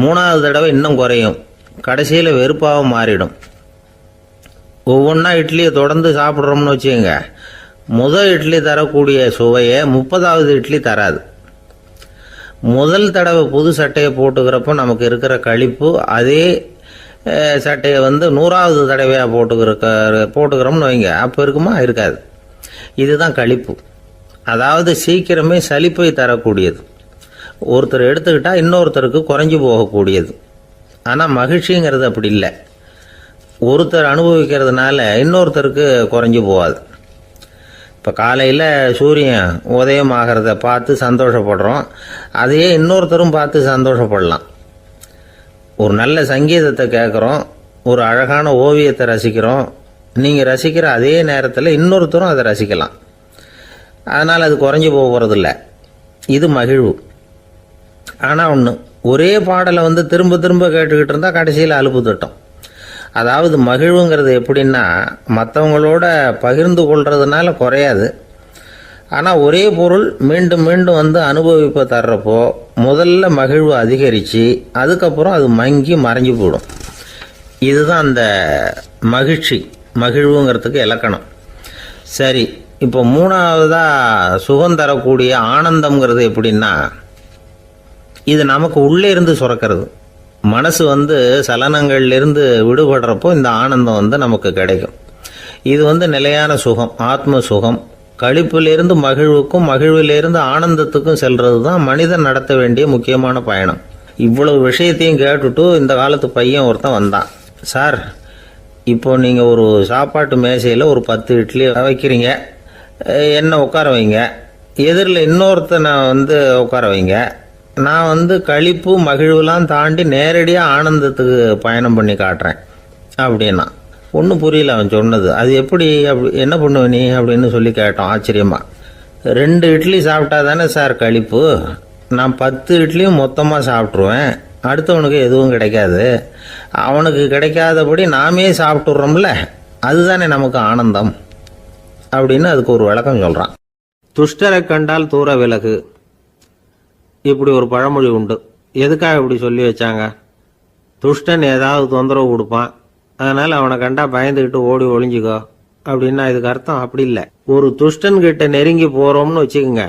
A: மூணாவது தடவை இன்னும் குறையும். கடைசியில் வெறுப்பாக மாறிடும். ஒவ்வொன்றா இட்லியை தொடர்ந்து சாப்பிட்றோம்னு வச்சுக்கோங்க, முதல் இட்லி தரக்கூடிய சுவையை 30வது இட்லி தராது. முதல் தடவை புது சட்டையை போட்டுக்கிறப்போ நமக்கு இருக்கிற களிப்பு அதே சட்டையை 100வது தடவையாக போட்டுக்கிறோம்னு வைங்க, அப்போ இருக்குமா? இருக்காது. இதுதான் களிப்பு. அதாவது சீக்கிரமே சலிப்பை தரக்கூடியது. ஒருத்தர் எடுத்துக்கிட்டால் இன்னொருத்தருக்கு குறைஞ்சி போகக்கூடியது. ஆனால் மகிழ்ச்சிங்கிறது அப்படி இல்லை. ஒருத்தர் அனுபவிக்கிறதுனால இன்னொருத்தருக்கு குறைஞ்சி போகாது. இப்போ காலையில் சூரியன் உதயம் ஆகிறத பார்த்து சந்தோஷப்படுறோம், அதையே இன்னொருத்தரும் பார்த்து சந்தோஷப்படலாம். ஒரு நல்ல சங்கீதத்தை கேட்குறோம், ஒரு அழகான ஓவியத்தை ரசிக்கிறோம். நீங்கள் ரசிக்கிற அதே நேரத்தில் இன்னொருத்தரும் அதை ரசிக்கலாம். அதனால் அது குறைஞ்சி போகிறதில்ல. இது மகிழ்வு. ஆனால் ஒன்று, ஒரே பாடலை திரும்ப திரும்ப கேட்டுக்கிட்டு இருந்தால் கடைசியில் அலுப்பு தட்டும். அதாவது மகிழ்வுங்கிறது எப்படின்னா, மற்றவங்களோட பகிர்ந்து கொள்றதுனால குறையாது. ஆனால் ஒரே பொருள் மீண்டும் மீண்டும் அனுபவிப்ப தர்றப்போ முதல்ல மகிழ்வு அதிகரித்து அதுக்கப்புறம் அது மங்கி மறைஞ்சு போயிடும். இதுதான் அந்த மகிழ்வுங்கிறதுக்கு இலக்கணம். சரி, இப்போ மூணாவதாக சுகம் தரக்கூடிய ஆனந்தம்ங்கிறது எப்படின்னா, இது நமக்கு உள்ளே இருந்து சுரக்கிறது. மனசு சலனங்கள்லேருந்து விடுபடுறப்போ இந்த ஆனந்தம் நமக்கு கிடைக்கும். இது நிலையான சுகம், ஆத்ம சுகம். களிப்பிலிருந்து மகிழ்வுக்கும் மகிழ்விலிருந்து ஆனந்தத்துக்கும் செல்றது தான் மனிதன் நடத்த வேண்டிய முக்கியமான பயணம். இவ்வளவு விஷயத்தையும் கேட்டுட்டு இந்த காலத்து பையன் ஒருத்தன் வந்தான். சார், இப்போ நீங்கள் ஒரு சாப்பாட்டு மேசையில் ஒரு 10 இட்லி வைக்கிறீங்க, என்ன உட்கார வைங்க, எதிரில் இன்னொருத்தனை உட்கார வைங்க. நான் களிப்பு மகிழ்வுலாம் தாண்டி நேரடியாக ஆனந்தத்துக்கு பயணம் பண்ணி காட்டுறேன் அப்படின்னா. ஒன்றும் புரியல அவன் சொன்னது. அது எப்படி, என்ன பண்ணுவ நீ அப்படின்னு சொல்லி கேட்டோம் ஆச்சரியமா. 2 இட்லி சாப்பிட்டா தானே சார் களிப்பு? நான் 10 இட்லியும் மொத்தமாக சாப்பிட்ருவேன், அடுத்தவனுக்கு எதுவும் கிடைக்காது. அவனுக்கு கிடைக்காதபடி நாமே சாப்பிட்டுடுறோம்ல, அதுதானே நமக்கு ஆனந்தம் அப்படின்னு அதுக்கு ஒரு விளக்கம் சொல்கிறான். துஷ்டரை கண்டால் தூர விலகு, இப்படி ஒரு பழமொழி உண்டு. எதுக்காக இப்படி சொல்லி வச்சாங்க? துஷ்டன் ஏதாவது தொந்தரவு கொடுப்பான், அதனால் அவனை கண்டா பயந்துக்கிட்டு ஓடி ஒளிஞ்சிக்கோ அப்படின்னா இதுக்கு அர்த்தம் அப்படி இல்லை. ஒரு துஷ்டன் கிட்ட நெருங்கி போகிறோம்னு வச்சுக்கோங்க,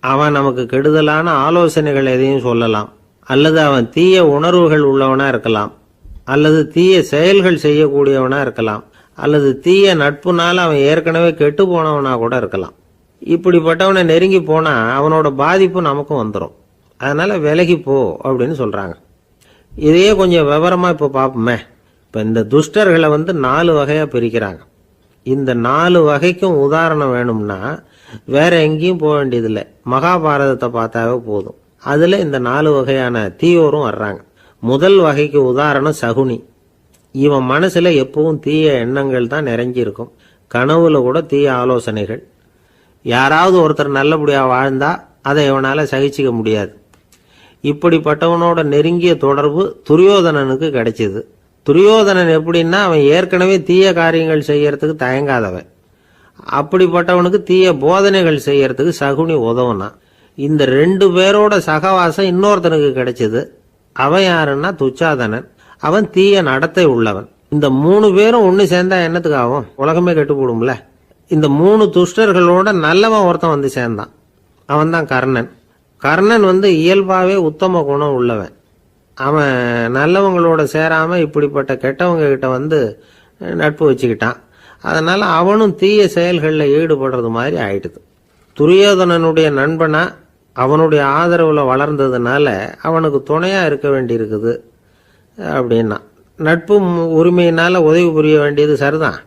A: அவன் நமக்கு கெடுதலான ஆலோசனைகள் எதையும் சொல்லலாம், அல்லது அவன் தீய உணர்வுகள் உள்ளவனாக இருக்கலாம், அல்லது தீய செயல்கள் செய்யக்கூடியவனாக இருக்கலாம், அல்லது தீய நட்புனால அவன் ஏற்கனவே கெட்டு போனவனா கூட இருக்கலாம். இப்படிப்பட்டவனை நெருங்கி போனால் அவனோட பாதிப்பு நமக்கும் வந்துடும். அதனால் விலகி போ அப்படின்னு சொல்கிறாங்க. இதையே கொஞ்சம் விவரமாக இப்போ பார்ப்போமே. இப்போ இந்த துஷ்டர்களை 4 வகையாக பிரிக்கிறாங்க. இந்த 4 வகைக்கும் உதாரணம் வேணும்னா வேற எங்கேயும் போக வேண்டியதில்லை, மகாபாரதத்தை பார்த்தாவே போதும். அதில் இந்த 4 வகையான தீயோரும் வர்றாங்க. முதல் வகைக்கு உதாரணம் சகுனி. இவன் மனசில் எப்பவும் தீய எண்ணங்கள் தான் நிறைஞ்சிருக்கும். கனவுல கூட தீய ஆலோசனைகள். யாராவது ஒருத்தர் நல்லபடியாக வாழ்ந்தா அதை இவனால் சகிச்சிக்க முடியாது. இப்படிப்பட்டவனோட நெருங்கிய தொடர்பு துரியோதனனுக்கு கிடைச்சிது. துரியோதனன் எப்படின்னா, அவன் ஏற்கனவே தீய காரியங்கள் செய்யறதுக்கு தயங்காதவன். அப்படிப்பட்டவனுக்கு தீய போதனைகள் செய்யறதுக்கு சகுனி உதவுனான். இந்த 2 பேரோட சகவாசம் இன்னொருத்தனுக்கு கிடைச்சது. அவன் யாருன்னா துச்சாதனன். அவன் தீய நடத்தை உள்ளவன். இந்த 3 பேரும் ஒன்று சேர்ந்தா என்னத்துக்கு ஆகும்? உலகமே கெட்டு போடும்ல. இந்த 3 துஷ்டர்களோட நல்லவன் ஒருத்தன் சேர்ந்தான். அவன் தான் கர்ணன். கர்ணன் இயல்பாகவே உத்தம குணம் உள்ளவன். அவன் நல்லவங்களோட சேராமல் இப்படிப்பட்ட கெட்டவங்க கிட்ட நட்பு வச்சுக்கிட்டான். அதனால் அவனும் தீய செயல்களில் ஈடுபடுறது மாதிரி ஆயிடுது. துரியோதனனுடைய நண்பனா அவனுடைய ஆதரவில் வளர்ந்ததுனால அவனுக்கு துணையாக இருக்க வேண்டியிருக்குது அப்படின்னா. நட்பு உரிமையினால் உதவி புரிய வேண்டியது சரிதான்,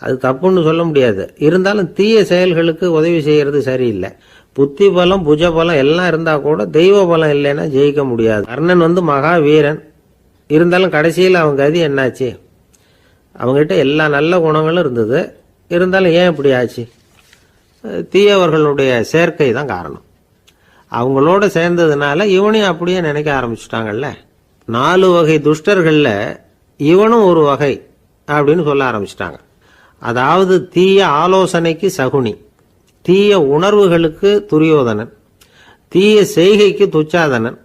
A: அது தப்புன்னு சொல்ல முடியாது. இருந்தாலும் தீய செயல்களுக்கு உதவி செய்கிறது சரியில்லை. புத்தி பலம் புஜ பலம் எல்லாம் இருந்தால் கூட தெய்வ பலம் இல்லைன்னா ஜெயிக்க முடியாது. கர்ணன் மகா வீரன். இருந்தாலும் கடைசியில் அவன் கதி என்னாச்சு? அவங்ககிட்ட எல்லா நல்ல குணங்களும் இருந்தது, இருந்தாலும் ஏன் இப்படி ஆச்சு? தீயவர்களுடைய சேர்க்கை தான் காரணம். அவங்களோட சேர்ந்ததுனால இவனையும் அப்படியே நினைக்க ஆரம்பிச்சுட்டாங்கல்ல. 4 வகை துஷ்டர்களில் இவனும் ஒரு வகை அப்படின்னு சொல்ல ஆரம்பிச்சிட்டாங்க. அதாவது தீய ஆலோசனைக்கு சகுனி, தீய உணர்வுகளுக்கு துரியோதனன், தீய செய்கைக்கு துச்சாதனன்,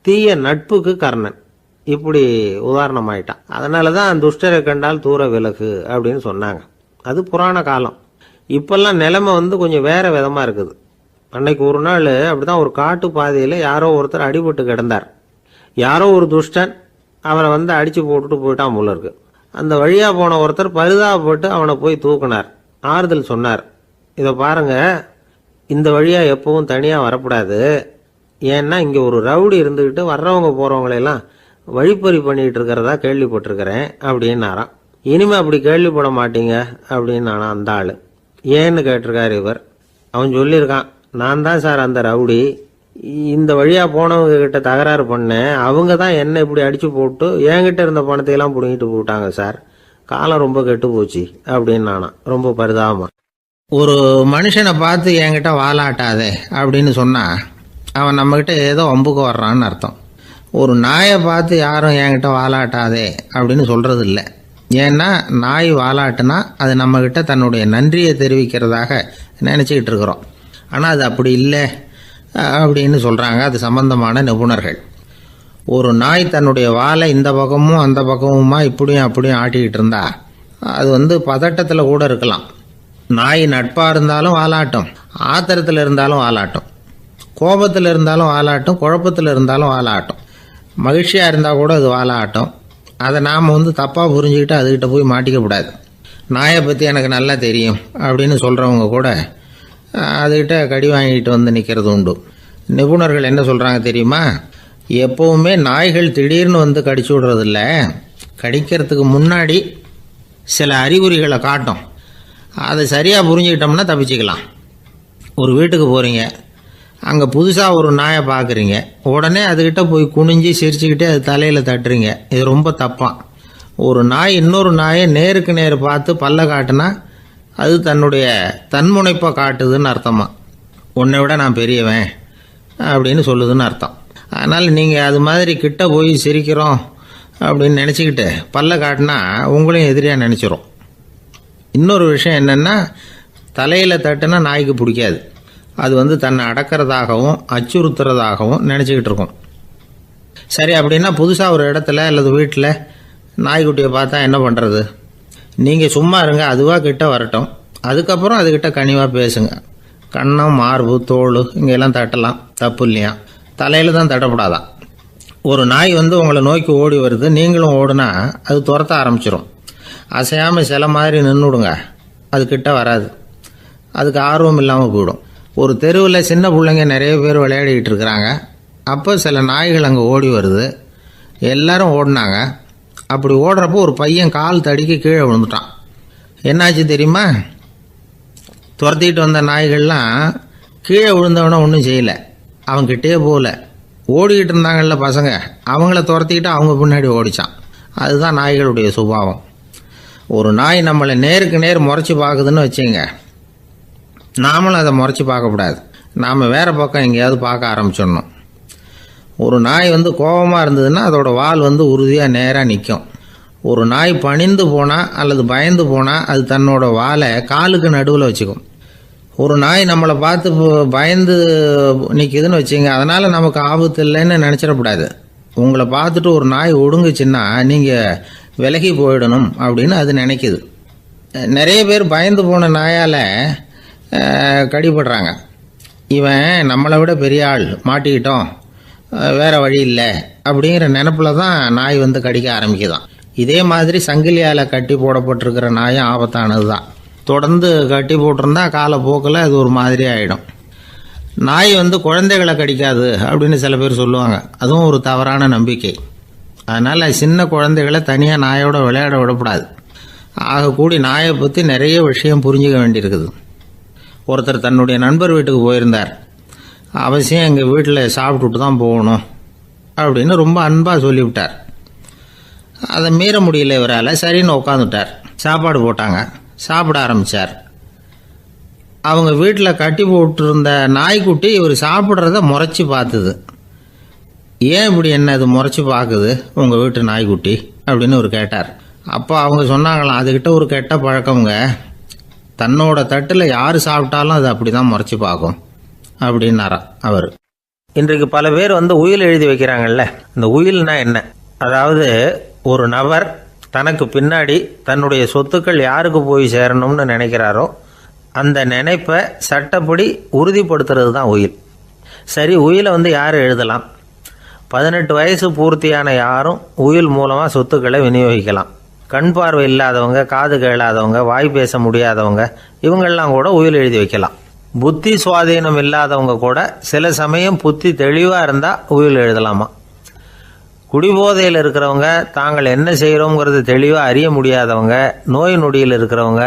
A: தீய நட்புக்கு கர்ணன், இப்படி உதாரணமாயிட்டான். அதனால தான் துஷ்டரை கண்டால் தூர விலகு அப்படின்னு சொன்னாங்க. அது புராண காலம். இப்பெல்லாம் நிலைமை கொஞ்சம் வேற விதமாக இருக்குது. அன்னைக்கு ஒரு நாள் அப்படிதான் ஒரு காட்டு பாதையில் யாரோ ஒருத்தர் அடிபட்டு கிடந்தார். யாரோ ஒரு துஷ்டன் அவனை அடித்து போட்டுட்டு போயிட்டான் போல இருக்கு. அந்த வழியாக போன ஒருத்தர் பரிதாபப்பட்டு அவனை போய் தூக்குனார், ஆறுதல் சொன்னார். இதை பாருங்க, இந்த வழியாக எப்பவும் தனியாக வரக்கூடாது. ஏன்னா இங்கே ஒரு ரவுடி இருந்துக்கிட்டு வர்றவங்க போகிறவங்களெல்லாம் வழிப்பறி பண்ணிகிட்டு இருக்கிறதா கேள்விப்பட்டிருக்கிறேன் அப்படின்னாராம். இனிமே அப்படி கேள்விப்பட மாட்டீங்க அப்படின்னு நானா அந்த ஆள். ஏன்னு கேட்டிருக்காரு இவர். அவன் சொல்லியிருக்கான், நான் தான் சார் அந்த ரவுடி. இந்த வழியாக போனவங்க கிட்ட தகராறு பண்ணேன். அவங்க தான் என்ன இப்படி அடித்து போட்டு என்கிட்ட இருந்த பணத்தையெல்லாம் பிடிங்கிட்டு போட்டாங்க சார். காலம் ரொம்ப கெட்டு போச்சு அப்படின்னு நானா ரொம்ப பரிதாபமா. ஒரு மனுஷனை பார்த்து என்கிட்ட வாலாட்டாதே அப்படின்னு சொன்னா அவன் நம்மகிட்ட ஏதோ வம்புக்கு வர்றான்னு அர்த்தம். ஒரு நாயை பார்த்து யாரும் என்கிட்ட வாலாட்டாதே அப்படின்னு சொல்றது இல்லை. ஏன்னா நாய் வாலாட்டுனா அது நம்மகிட்ட தன்னுடைய நன்றியை தெரிவிக்கிறதாக நினச்சிக்கிட்டு இருக்கிறோம். ஆனால் அது அப்படி இல்லை அப்படின்னு சொல்கிறாங்க அது சம்பந்தமான நிபுணர்கள். ஒரு நாய் தன்னுடைய வாலை இந்த பக்கமும் அந்த பக்கமுமா இப்படியும் அப்படியும் ஆட்டிக்கிட்டு இருந்தா அது பதட்டத்தில் கூட இருக்கலாம். நாய் நட்பாக இருந்தாலும் வாலாட்டும், ஆத்திரத்தில் இருந்தாலும் வாலாட்டும், கோபத்தில் இருந்தாலும் வாலாட்டும், குழப்பத்தில் இருந்தாலும் வாலாட்டும், மகிழ்ச்சியாக இருந்தால் கூட அது வாலாட்டும். அதை நாம் தப்பாக புரிஞ்சுக்கிட்டு அதுக்கிட்ட போய் மாட்டிக்கக்கூடாது. நாயை பற்றி எனக்கு நல்லா தெரியும் அப்படின்னு சொல்கிறவங்க கூட அதுக்கிட்ட கடி வாங்கிட்டு நிற்கிறது உண்டு. நிபுணர்கள் என்ன சொல்கிறாங்க தெரியுமா? எப்போவுமே நாய்கள் திடீர்னு கடிச்சு விடுறதில்ல, கடிக்கிறதுக்கு முன்னாடி சில அறிகுறிகளை காட்டும். அதை சரியாக புரிஞ்சுக்கிட்டோம்னா தப்பிச்சிக்கலாம். ஒரு வீட்டுக்கு போகிறீங்க, அங்கே புதுசாக ஒரு நாயை பார்க்குறீங்க, உடனே அதுக்கிட்ட போய் குனிஞ்சு சிரிச்சுக்கிட்டே அது தலையில் தட்டுறீங்க. இது ரொம்ப தப்பான். ஒரு நாய் இன்னொரு நாயை நேருக்கு நேர் பார்த்து பல்ல காட்டுனா அது தன்னுடைய தன்முனைப்பை காட்டுதுன்னு அர்த்தமா. உன்னை விட நான் பெரியவன் அப்படின்னு சொல்லுதுன்னு அர்த்தம். அதனால் நீங்கள் அது மாதிரி கிட்ட போய் சிரிக்கிறோம் அப்படின்னு நினச்சிக்கிட்டு பல்ல காட்டினா உங்களையும் எதிரியாக நினச்சிரும். இன்னொரு விஷயம் என்னென்னா, தலையில் தட்டுனா நாய்க்கு பிடிக்காது. அது தன்னை அடக்கிறதாகவும் அச்சுறுத்துறதாகவும் நினச்சிக்கிட்டு இருக்கும். சரி, அப்படின்னா புதுசாக ஒரு இடத்துல அல்லது வீட்டில் நாய்க்குட்டியை பார்த்தா என்ன பண்ணுறது? நீங்கள் சும்மா இருங்க, அதுவாக கிட்ட வரட்டும். அதுக்கப்புறம் அதுக்கிட்ட கனிவாக பேசுங்க. கன்னம், மார்பு, தோல் இங்கெல்லாம் தட்டலாம், தப்பு இல்லையா? தலையில் தான் தட்டப்படாதான். ஒரு நாய் உங்களை நோக்கி ஓடி வருது, நீங்களும் ஓடுனா அது துரத்த ஆரம்பிச்சிடும். அசையாமல் சில மாதிரி நின்றுடுங்க, அது கிட்ட வராது. அதுக்கு ஆர்வம் இல்லாமல் போயிடும். ஒரு தெருவில் சின்ன பிள்ளைங்க நிறைய பேர் விளையாடிக்கிட்டு இருக்கிறாங்க. அப்போ சில நாய்கள் அங்கே ஓடி வருது. எல்லாரும் ஓடினாங்க. அப்படி ஓடுறப்போ ஒரு பையன் கால் தடிக்க கீழே விழுந்துட்டான். என்னாச்சு தெரியுமா? துரத்திட்டு வந்த நாய்கள்லாம் கீழே விழுந்தவன ஒன்றும் செய்யலை, அவன்கிட்டே போகல. ஓடிக்கிட்டு இருந்தாங்கல்ல பசங்க, அவங்கள துரத்திக்கிட்டு அவங்க பின்னாடி ஓடிச்சான். அதுதான் நாய்களுடைய சுபாவம். ஒரு நாய் நம்மளை நேருக்கு நேர் முறைச்சி பார்க்குதுன்னு வச்சுங்க, நாமளும் அதை முறைச்சி பார்க்கக்கூடாது. நாம் வேறு பக்கம் எங்கேயாவது பார்க்க ஆரம்பிச்சிடணும். ஒரு நாய் கோபமாக இருந்ததுன்னா அதோட வால் உறுதியாக நேராக நிற்கும். ஒரு நாய் பணிந்து போனால் அல்லது பயந்து போனால் அது தன்னோட வாலை காலுக்கு நடுவில் வச்சுக்கும். ஒரு நாய் நம்மளை பார்த்து பயந்து நிற்கிதுன்னு வச்சுங்க, அதனால் நமக்கு ஆபத்து இல்லைன்னு நினச்சிடக்கூடாது. உங்களை பார்த்துட்டு ஒரு நாய் ஒடுங்குச்சுன்னா நீங்கள் விலகி போயிடணும் அப்படின்னு அது நினைக்குது. நிறைய பேர் பயந்து போன நாயால் கடிபடுறாங்க. இவன் நம்மளை விட பெரிய ஆள், மாட்டிக்கிட்டோம், வேற வழி இல்லை அப்படிங்கிற நினப்பில் தான் நாய் கடிக்க ஆரம்பிக்குதான். இதே மாதிரி சங்கிலியால் கட்டி போடப்பட்டிருக்கிற நாயும் ஆபத்தானது தான். தொடர்ந்து கட்டி போட்டிருந்தா காலப்போக்கில் அது ஒரு மாதிரி ஆகிடும். நாய் குழந்தைகளை கடிக்காது அப்படின்னு சில பேர் சொல்லுவாங்க. அதுவும் ஒரு தவறான நம்பிக்கை. அதனால் சின்ன குழந்தைகளை தனியாக நாயோட விளையாட விடக்கூடாது. ஆகக்கூடி நாயை பற்றி நிறைய விஷயம் புரிஞ்சுக்க வேண்டியிருக்குது. ஒருத்தர் தன்னுடைய நண்பர் வீட்டுக்கு போயிருந்தார். அவசியம் எங்கள் வீட்டில் சாப்பிட்டுட்டு தான் போகணும் அப்படின்னு ரொம்ப அன்பாக சொல்லிவிட்டார். அதை மீற முடியல இவரால். சரின்னு உட்காந்துட்டார். சாப்பாடு போட்டாங்க, சாப்பிட ஆரம்பித்தார். அவங்க வீட்டில் கட்டி போட்டிருந்த நாய்க்குட்டி இவர் சாப்பிட்றத முறைச்சி பார்த்துது. ஏன் இப்படி என்ன இது முறைச்சி பார்க்குது உங்கள் வீட்டு நாய்க்குட்டி அப்படின்னு இவர் கேட்டார். அப்போ அவங்க சொன்னாங்களாம், அதுக்கிட்ட ஒரு கெட்ட பழக்கம்ங்க, தன்னோட தட்டில் யார் சாப்பிட்டாலும் அது அப்படி தான் முறைச்சி பார்க்கும் அப்படின்னாரா அவர். இன்றைக்கு பல பேர் உயில் எழுதி வைக்கிறாங்கல்ல, இந்த உயில்னா என்ன? அதாவது ஒரு நபர் தனக்கு பின்னாடி தன்னுடைய சொத்துக்கள் யாருக்கு போய் சேரணும்னு நினைக்கிறாரோ அந்த நினைப்பை சட்டப்படி உறுதிப்படுத்துறது தான் உயில். சரி, உயிலை யார் எழுதலாம்? 18 வயசு பூர்த்தியான யாரும் உயில் மூலமாக சொத்துக்களை விநியோகிக்கலாம். கண் பார்வை இல்லாதவங்க, காது கேளாதவங்க, வாய் பேச முடியாதவங்க, இவங்கெல்லாம் கூட உயில் எழுதி வைக்கலாம். புத்தி சுவாதீனம் இல்லாதவங்க கூட சில சமயம் புத்தி தெளிவாக இருந்தால் உயில் எழுதலாமா. குடிபோதையில் இருக்கிறவங்க, தாங்கள் என்ன செய்கிறோங்கிறது தெளிவாக அறிய முடியாதவங்க, நோய் நொடியில் இருக்கிறவங்க,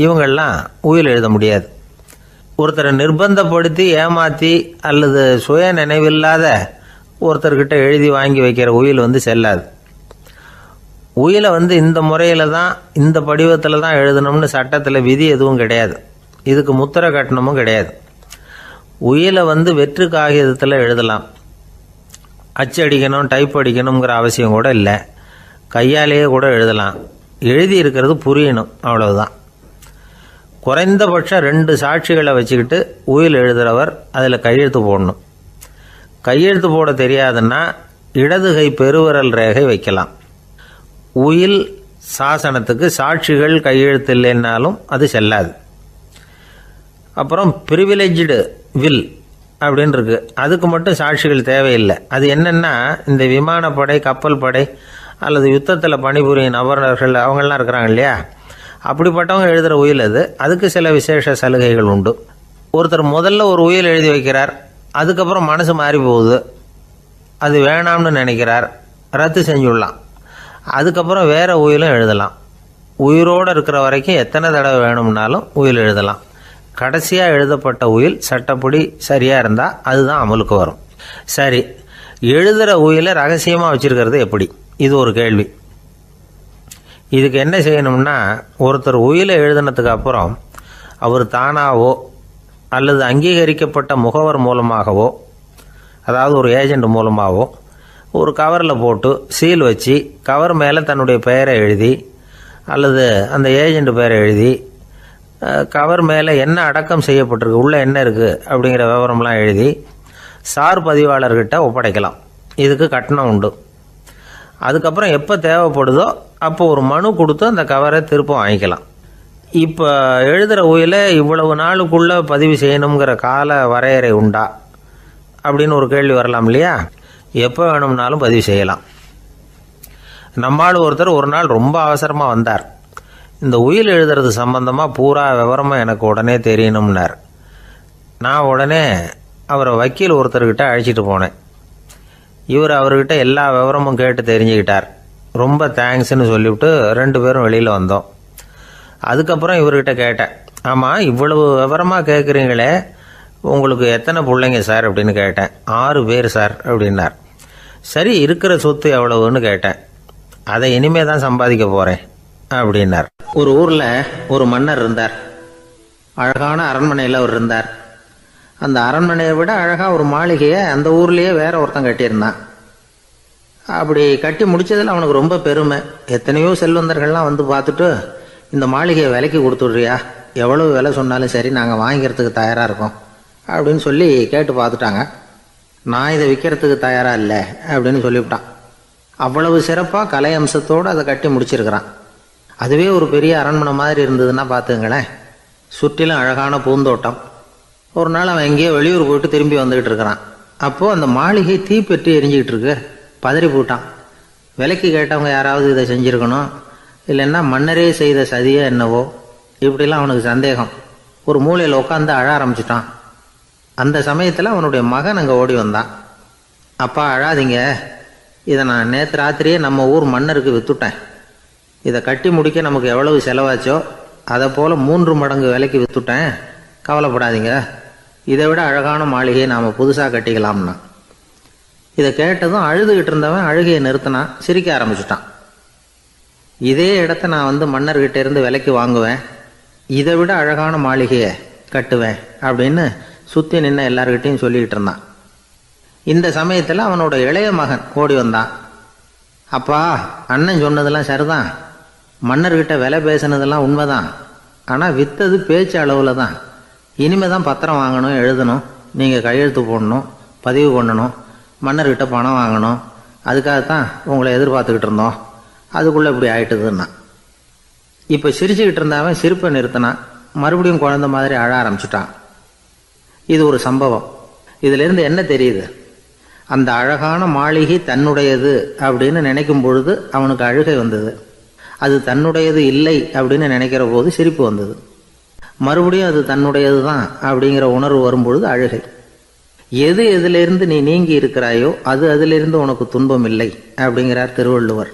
A: இவங்கெல்லாம் உயில் எழுத முடியாது. ஒருத்தரை நிர்பந்தப்படுத்தி ஏமாற்றி அல்லது சுய நினைவில்லாத ஒருத்தர்கிட்ட எழுதி வாங்கி வைக்கிற உயில் செல்லாது. உயிலை இந்த முறையில் தான், இந்த படிவத்தில் தான் எழுதணும்னு சட்டத்தில் விதி எதுவும் கிடையாது. இதுக்கு முத்திரை கட்டணமும் கிடையாது. உயிலை வெற்று காகிதத்தில் எழுதலாம். அச்சடிக்கணும், டைப் அடிக்கணுங்கிற அவசியம் கூட இல்லை. கையாலேயே கூட எழுதலாம். எழுதி இருக்கிறது புரியணும், அவ்வளவுதான். குறைந்தபட்சம் 2 சாட்சிகளை வச்சுக்கிட்டு உயில் எழுதுகிறவர் அதில் கையெழுத்து போடணும். கையெழுத்து போட தெரியாதுன்னா இடது கை பெருவிரல் ரேகை வைக்கலாம். உயில் சாசனத்துக்கு சாட்சிகள் கையெழுத்து இல்லைன்னாலும் அது செல்லாது. அப்புறம் ப்ரிவிலேஜ்டு வில் அப்படின்னு இருக்கு, அதுக்கு மட்டும் சாட்சிகள் தேவையில்லை. அது என்னென்னா, இந்த விமானப்படை, கப்பல் படை அல்லது யுத்தத்தில் பணிபுரியும் நபர்கள் அவங்கெல்லாம் இருக்கிறாங்க இல்லையா, அப்படிப்பட்டவங்க எழுதுகிற உயில் அது. அதுக்கு சில விசேஷ சலுகைகள் உண்டு. ஒருத்தர் முதல்ல ஒரு உயில் எழுதி வைக்கிறார், அதுக்கப்புறம் மனசு மாறி போகுது, அது வேணாம்னு நினைக்கிறார், ரத்து செஞ்சுடலாம். அதுக்கப்புறம் வேறு உயிலும் எழுதலாம். உயிரோடு இருக்கிற வரைக்கும் எத்தனை தடவை வேணும்னாலும் உயில் எழுதலாம். கடைசியாக எழுதப்பட்ட உயில் சட்டப்படி சரியாக இருந்தால் அதுதான் அமலுக்கு வரும். சரி, எழுதுகிற உயிலை ரகசியமாக வச்சுருக்கிறது எப்படி? இது ஒரு கேள்வி. இதுக்கு என்ன செய்யணும்னா, ஒருத்தர் உயிலை எழுதினதுக்கு அப்புறம் அவர் தானாவோ அல்லது அங்கீகரிக்கப்பட்ட முகவர் மூலமாகவோ, அதாவது ஒரு ஏஜெண்ட் மூலமாகவோ, ஒரு கவரில் போட்டு சீல் வச்சு கவர் மேலே தன்னுடைய பெயரை எழுதி அல்லது அந்த ஏஜெண்ட் பெயரை எழுதி கவர் மேலே என்ன அடக்கம் செய்யப்பட்டிருக்கு, உள்ளே என்ன இருக்குது அப்படிங்கிற விவரம்லாம் எழுதி சார் பதிவாளர்கிட்ட ஒப்படைக்கலாம். இதுக்கு கட்டணம் உண்டு. அதுக்கப்புறம் எப்போ தேவைப்படுதோ அப்போ ஒரு மனு கொடுத்து அந்த கவரை திரும்ப வாங்கிக்கலாம். இப்போ எழுதுகிற உயிலை இவ்வளவு நாளுக்குள்ளே பதிவு செய்யணுங்கிற கால வரையறை உண்டா அப்படின்னு ஒரு கேள்வி வரலாம் இல்லையா? எப்போ வேணும்னாலும் பதிவு செய்யலாம். நம்மால் ஒருத்தர் ஒரு நாள் ரொம்ப அவசரமாக வந்தார். இந்த உயில் எழுதுறது சம்பந்தமாக பூரா விவரமாக எனக்கு உடனே தெரியணும்னார். நான் உடனே அவரை வக்கீல் ஒருத்தர்கிட்ட அழைச்சிட்டு போனேன். இவர் அவர்கிட்ட எல்லா விவரமும் கேட்டு தெரிஞ்சுக்கிட்டார். ரொம்ப தேங்க்ஸ்ன்னு சொல்லிவிட்டு 2 பேரும் வெளியில் வந்தோம். அதுக்கப்புறம் இவர்கிட்ட கேட்டேன், ஆமாம் இவ்வளவு விவரமாக கேட்குறீங்களே, உங்களுக்கு எத்தனை பிள்ளைங்க சார் அப்படின்னு கேட்டேன். 6 பேர் சார் அப்படின்னார். சரி, இருக்கிற சொத்து எவ்வளவுன்னு கேட்டேன். அதை இனிமே தான் சம்பாதிக்க போகிறேன் அப்படின்னார். ஒரு ஊரில் ஒரு மன்னர் இருந்தார். அழகான அரண்மனையில் அவர் இருந்தார். அந்த அரண்மனையை விட அழகாக ஒரு மாளிகையை அந்த ஊர்லேயே வேற ஒருத்தன் கட்டியிருந்தான். அப்படி கட்டி முடித்ததில் அவனுக்கு ரொம்ப பெருமை. எத்தனையோ செல்வந்தர்கள்லாம் பார்த்துட்டு, இந்த மாளிகையை விலைக்கு கொடுத்துட்றியா, எவ்வளவு விலை சொன்னாலும் சரி நாங்கள் வாங்கிக்கிறதுக்கு தயாராக இருக்கோம் அப்படின்னு சொல்லி கேட்டு பார்த்துட்டாங்க. நான் இதை விற்கிறதுக்கு தயாராக இல்லை அப்படின்னு சொல்லிவிட்டான். அவ்வளவு சிறப்பாக கலை அம்சத்தோடு அதை கட்டி முடிச்சிருக்கிறான். அதுவே ஒரு பெரிய அரண்மனை மாதிரி இருந்ததுன்னா பார்த்துங்களேன். சுற்றிலும் அழகான பூந்தோட்டம். ஒரு நாள் அவன் எங்கேயோ வெளியூர் போயிட்டு திரும்பி வந்துக்கிட்டு இருக்கிறான். அப்போது அந்த மாளிகை தீப்பெட்டி எரிஞ்சிக்கிட்டு இருக்கு. பதறி போட்டான். விலைக்கு கேட்டவங்க யாராவது இதை செஞ்சுருக்கணும், இல்லைன்னா மன்னரே செய்த சதியே என்னவோ, இப்படிலாம் அவனுக்கு சந்தேகம். ஒரு மூலையில் உட்காந்து அழ ஆரம்பிச்சிட்டான். அந்த சமயத்தில் அவனுடைய மகன் அங்கே ஓடி வந்தான். அப்பா அழாதீங்க, இதை நான் நேற்று ராத்திரியே நம்ம ஊர் மன்னருக்கு விற்றுட்டேன். இதை கட்டி முடிக்க நமக்கு எவ்வளவு செலவாச்சோ அதை போல் 3 மடங்கு விலைக்கு விற்றுட்டேன். கவலைப்படாதீங்க, இதை விட அழகான மாளிகையை நாம் புதுசாக கட்டிக்கலாம்னா. இதை கேட்டதும் அழுதுகிட்டு இருந்தவன் அழுகையை நிறுத்தினான், சிரிக்க ஆரம்பிச்சிட்டான். இதே இடத்த நான் மன்னர்கிட்ட இருந்து விலைக்கு வாங்குவேன், இதை விட அழகான மாளிகையை கட்டுவேன் அப்படின்னு சுற்றி நின்று எல்லார்கிட்டையும் சொல்லிக்கிட்டு இருந்தான். இந்த சமயத்தில் அவனோட இளைய மகன் ஓடி வந்தான். அப்பா, அண்ணன் சொன்னதெல்லாம் சரிதான், மன்னர்கிட்ட விலை பேசினதெல்லாம் உண்மைதான், ஆனால் விற்றது பேச்சு அளவில் தான். இனிமே தான் பத்திரம் வாங்கணும், எழுதணும், நீங்கள் கையெழுத்து போடணும், பதிவு பண்ணணும், மன்னர்கிட்ட பணம் வாங்கணும். அதுக்காகத்தான் உங்களை எதிர்பார்த்துக்கிட்டு இருந்தோம். அதுக்குள்ளே இப்படி ஆயிட்டுதுன்னா. இப்போ சிரிச்சுக்கிட்டு இருந்தாவன் சிரிப்பை நிறுத்தினான். மறுபடியும் குழந்தை மாதிரி அழ ஆரம்பிச்சுட்டான். இது ஒரு சம்பவம். இதிலிருந்து என்ன தெரியுது? அந்த அழகான மாளிகை தன்னுடையது அப்படின்னு நினைக்கும் பொழுது அவனுக்கு அழுகை வந்தது. அது தன்னுடையது இல்லை அப்படின்னு நினைக்கிற போது சிரிப்பு வந்தது. மறுபடியும் அது தன்னுடையது தான் அப்படிங்கிற உணர்வு வரும்பொழுது அழுகை. எது எதிலிருந்து நீ நீங்கி இருக்கிறாயோ அது அதிலிருந்து உனக்கு துன்பம் இல்லை அப்படிங்கிறார் திருவள்ளுவர்.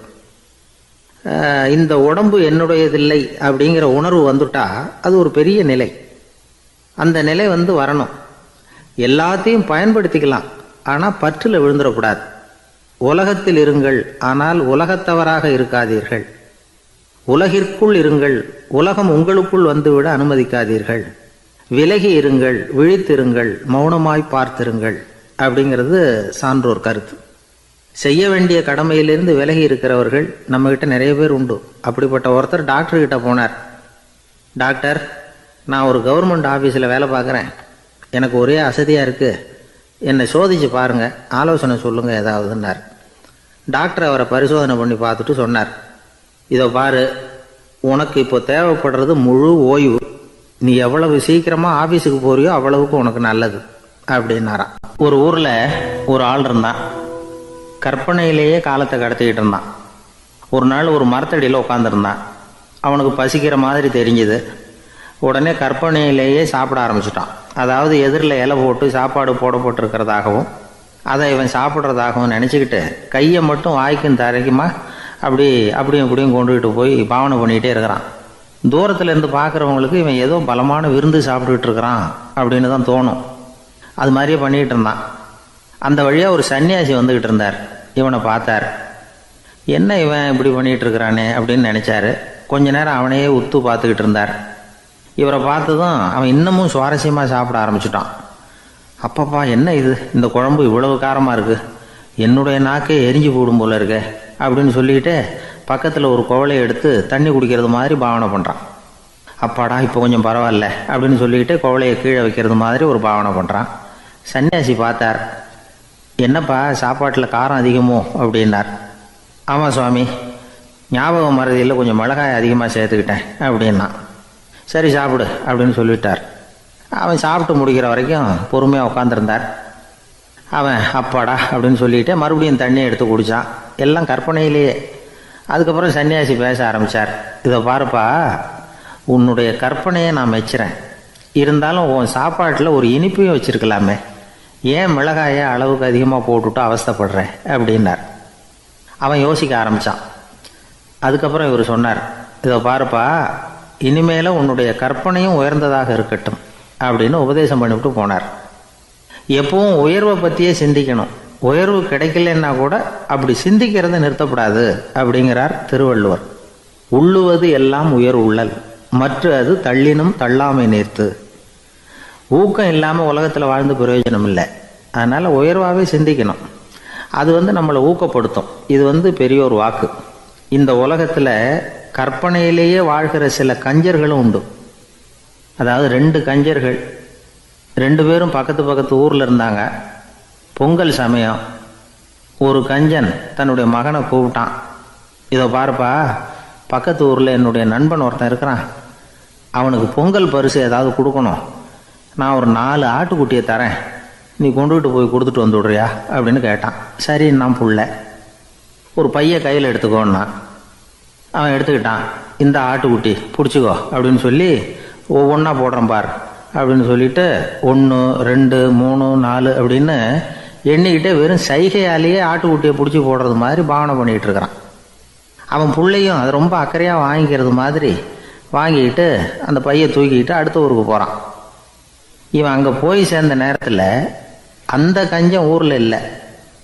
A: இந்த உடம்பு என்னுடையதில்லை அப்படிங்கிற உணர்வு வந்துட்டா அது ஒரு பெரிய நிலை. அந்த நிலை வரணும். எல்லாத்தையும் பயன்படுத்திக்கலாம், ஆனால் பற்றில் விழுந்துடக்கூடாது. உலகத்தில் இருங்கள், ஆனால் உலகத்தவராக இருக்காதீர்கள். உலகிற்குள் இருங்கள், உலகம் உங்களுக்குள் வந்துவிட அனுமதிக்காதீர்கள். விலகி இருங்கள், விழித்திருங்கள், மௌனமாய் பார்த்திருங்கள் அப்படிங்கிறது சான்றோர் கருத்து. செய்ய வேண்டிய கடமையிலிருந்து விலகி இருக்கிறவர்கள் நம்மகிட்ட நிறைய பேர் உண்டு. அப்படிப்பட்ட ஒருத்தர் டாக்டர்கிட்ட போனார். டாக்டர், நான் ஒரு கவர்மெண்ட் ஆஃபீஸில் வேலை பார்க்குறேன், எனக்கு ஒரே அசதியாக இருக்குது, என்னை சோதிச்சு பாருங்கள், ஆலோசனை சொல்லுங்கள் ஏதாவதுன்னார். டாக்டர் அவரை பரிசோதனை பண்ணி பார்த்துட்டு சொன்னார், இதோ பாரு, உனக்கு இப்போ தேவைப்படுறது முழு ஓய்வு. நீ எவ்வளவு சீக்கிரமாக ஆஃபீஸுக்கு போறியோ அவ்வளவுக்கு உனக்கு நல்லது அப்படின்னாராம். ஒரு ஊரில் ஒரு ஆள் இருந்தான். கற்பனையிலேயே காலத்தை கடத்திக்கிட்டு இருந்தான். ஒரு நாள் ஒரு மரத்தடியில் உட்காந்துருந்தான். அவனுக்கு பசிக்கிற மாதிரி தெரிஞ்சுது. உடனே கற்பனையிலேயே சாப்பிட ஆரம்பிச்சிட்டான். அதாவது எதிரில் இலை போட்டு சாப்பாடு போடப்பட்டிருக்கிறதாகவும் அதை இவன் சாப்பிட்றதாகவும் நினச்சிக்கிட்டு கையை மட்டும் வாய்க்கும் தரைக்குமா அப்படியும் இப்படியும் கொண்டுகிட்டு போய் பாவனை பண்ணிக்கிட்டே இருக்கிறான். தூரத்தில் இருந்து பார்க்குறவங்களுக்கு இவன் ஏதோ பலமான விருந்து சாப்பிட்டுக்கிட்டு இருக்கிறான் அப்படின்னு தான் தோணும். அது மாதிரியே பண்ணிக்கிட்டு இருந்தான். அந்த வழியாக ஒரு சன்னியாசி வந்துக்கிட்டு இருந்தார். இவனை பார்த்தார். என்ன இவன் இப்படி பண்ணிகிட்டு இருக்கிறானே அப்படின்னு நினச்சாரு. கொஞ்ச நேரம் அவனையே உத்து பார்த்துக்கிட்டு இருந்தார். இவரை பார்த்ததும் அவன் இன்னமும் சுவாரஸ்யமாக சாப்பிட ஆரம்பிச்சுட்டான். அப்பப்பா, என்ன இது, இந்த குழம்பு இவ்வளவு காரமாக இருக்குது, என்னுடைய நாக்கே எரிஞ்சு போடும் போல இருக்க அப்படின்னு சொல்லிக்கிட்டு பக்கத்தில் ஒரு குவளையை எடுத்து தண்ணி குடிக்கிறது மாதிரி பாவனை பண்ணுறான். அப்பாடா, இப்போ கொஞ்சம் பரவாயில்ல அப்படின்னு சொல்லிக்கிட்டு குவளையை கீழே வைக்கிறது மாதிரி ஒரு பாவனை பண்ணுறான். சன்னியாசி பார்த்தார். என்னப்பா, சாப்பாட்டில் காரம் அதிகமோ அப்படின்னார். ஆமாம் சுவாமி, ஞாபகம் மறதியில் கொஞ்சம் மிளகாய் அதிகமாக சேர்த்துக்கிட்டேன் அப்படின்னா. சரி சாப்பிடு அப்படின்னு சொல்லிவிட்டார். அவன் சாப்பிட்டு முடிக்கிற வரைக்கும் பொறுமையாக உட்காந்துருந்தார். அவன் அப்பாடா அப்படின்னு சொல்லிட்டு மறுபடியும் தண்ணி எடுத்து குடித்தான். எல்லாம் கற்பனையிலேயே. அதுக்கப்புறம் சன்னியாசி பேச ஆரம்பித்தார். இதை பாருப்பா, உன்னுடைய கற்பனையை நான் மெச்சுறேன், இருந்தாலும் உன் சாப்பாட்டில் ஒரு இனிப்பையும் வச்சுருக்கலாமே, ஏன் மிளகாயை அளவுக்கு அதிகமாக போட்டுவிட்டு அவஸ்தைப்படுறேன் அப்படின்னார். அவன் யோசிக்க ஆரம்பித்தான். அதுக்கப்புறம் இவர் சொன்னார், இதை பாருப்பா, இனிமேலும் உன்னுடைய கற்பனையும் உயர்ந்ததாக இருக்கட்டும் அப்படின்னு உபதேசம் பண்ணிவிட்டு போனார். எப்பவும் உயர்வை பற்றியே சிந்திக்கணும். உயர்வு கிடைக்கலன்னா கூட அப்படி சிந்திக்கிறத நிறுத்தப்படாது அப்படிங்கிறார் திருவள்ளுவர். உள்ளுவது எல்லாம் உயர் உள்ளல், மற்ற அது தள்ளினும் தள்ளாமை நேர்த்து. ஊக்கம் இல்லாமல் உலகத்தில் வாழ்ந்து பிரயோஜனம் இல்லை. அதனால் உயர்வாகவே சிந்திக்கணும். அது நம்மளை ஊக்கப்படுத்தும். இது பெரியோர் வாக்கு. இந்த உலகத்தில் கற்பனையிலேயே வாழ்கிற சில கஞ்சர்களும் உண்டு. அதாவது 2 கஞ்சர்கள், 2 பேரும் பக்கத்து ஊரில் இருந்தாங்க. பொங்கல் சமயம் ஒரு கஞ்சன் தன்னுடைய மகனை கூப்பிட்டான். இதை பாருப்பா, பக்கத்து ஊரில் என்னுடைய நண்பன் ஒருத்தன் இருக்கிறான், அவனுக்கு பொங்கல் பரிசு ஏதாவது கொடுக்கணும், நான் ஒரு 4 ஆட்டுக்குட்டியை தரேன், நீ கொண்டுகிட்டு போய் கொடுத்துட்டு வந்து விடுறியா அப்படின்னு கேட்டான். சரி, நான் புள்ள ஒரு பைய கையில் எடுத்துக்கோன்னா. அவன் எடுத்துக்கிட்டான். இந்த ஆட்டுக்குட்டி பிடிச்சிக்கோ அப்படின்னு சொல்லி ஒவ்வொன்றா போடுறேன் பார் அப்படின்னு சொல்லிட்டு 1 2 3 4 அப்படின்னு எண்ணிக்கிட்டே வெறும் சைகையாலேயே ஆட்டுக்குட்டியை பிடிச்சி போடுறது மாதிரி பாவனை பண்ணிக்கிட்டு இருக்கிறான். அவன் பிள்ளையும் அது ரொம்ப அக்கறையாக வாங்கிக்கிறது மாதிரி வாங்கிக்கிட்டு அந்த பையை தூக்கிக்கிட்டு அடுத்த ஊருக்கு போகிறான். இவன் அங்கே போய் சேர்ந்த நேரத்தில் அந்த கஞ்சன் ஊரில் இல்லை,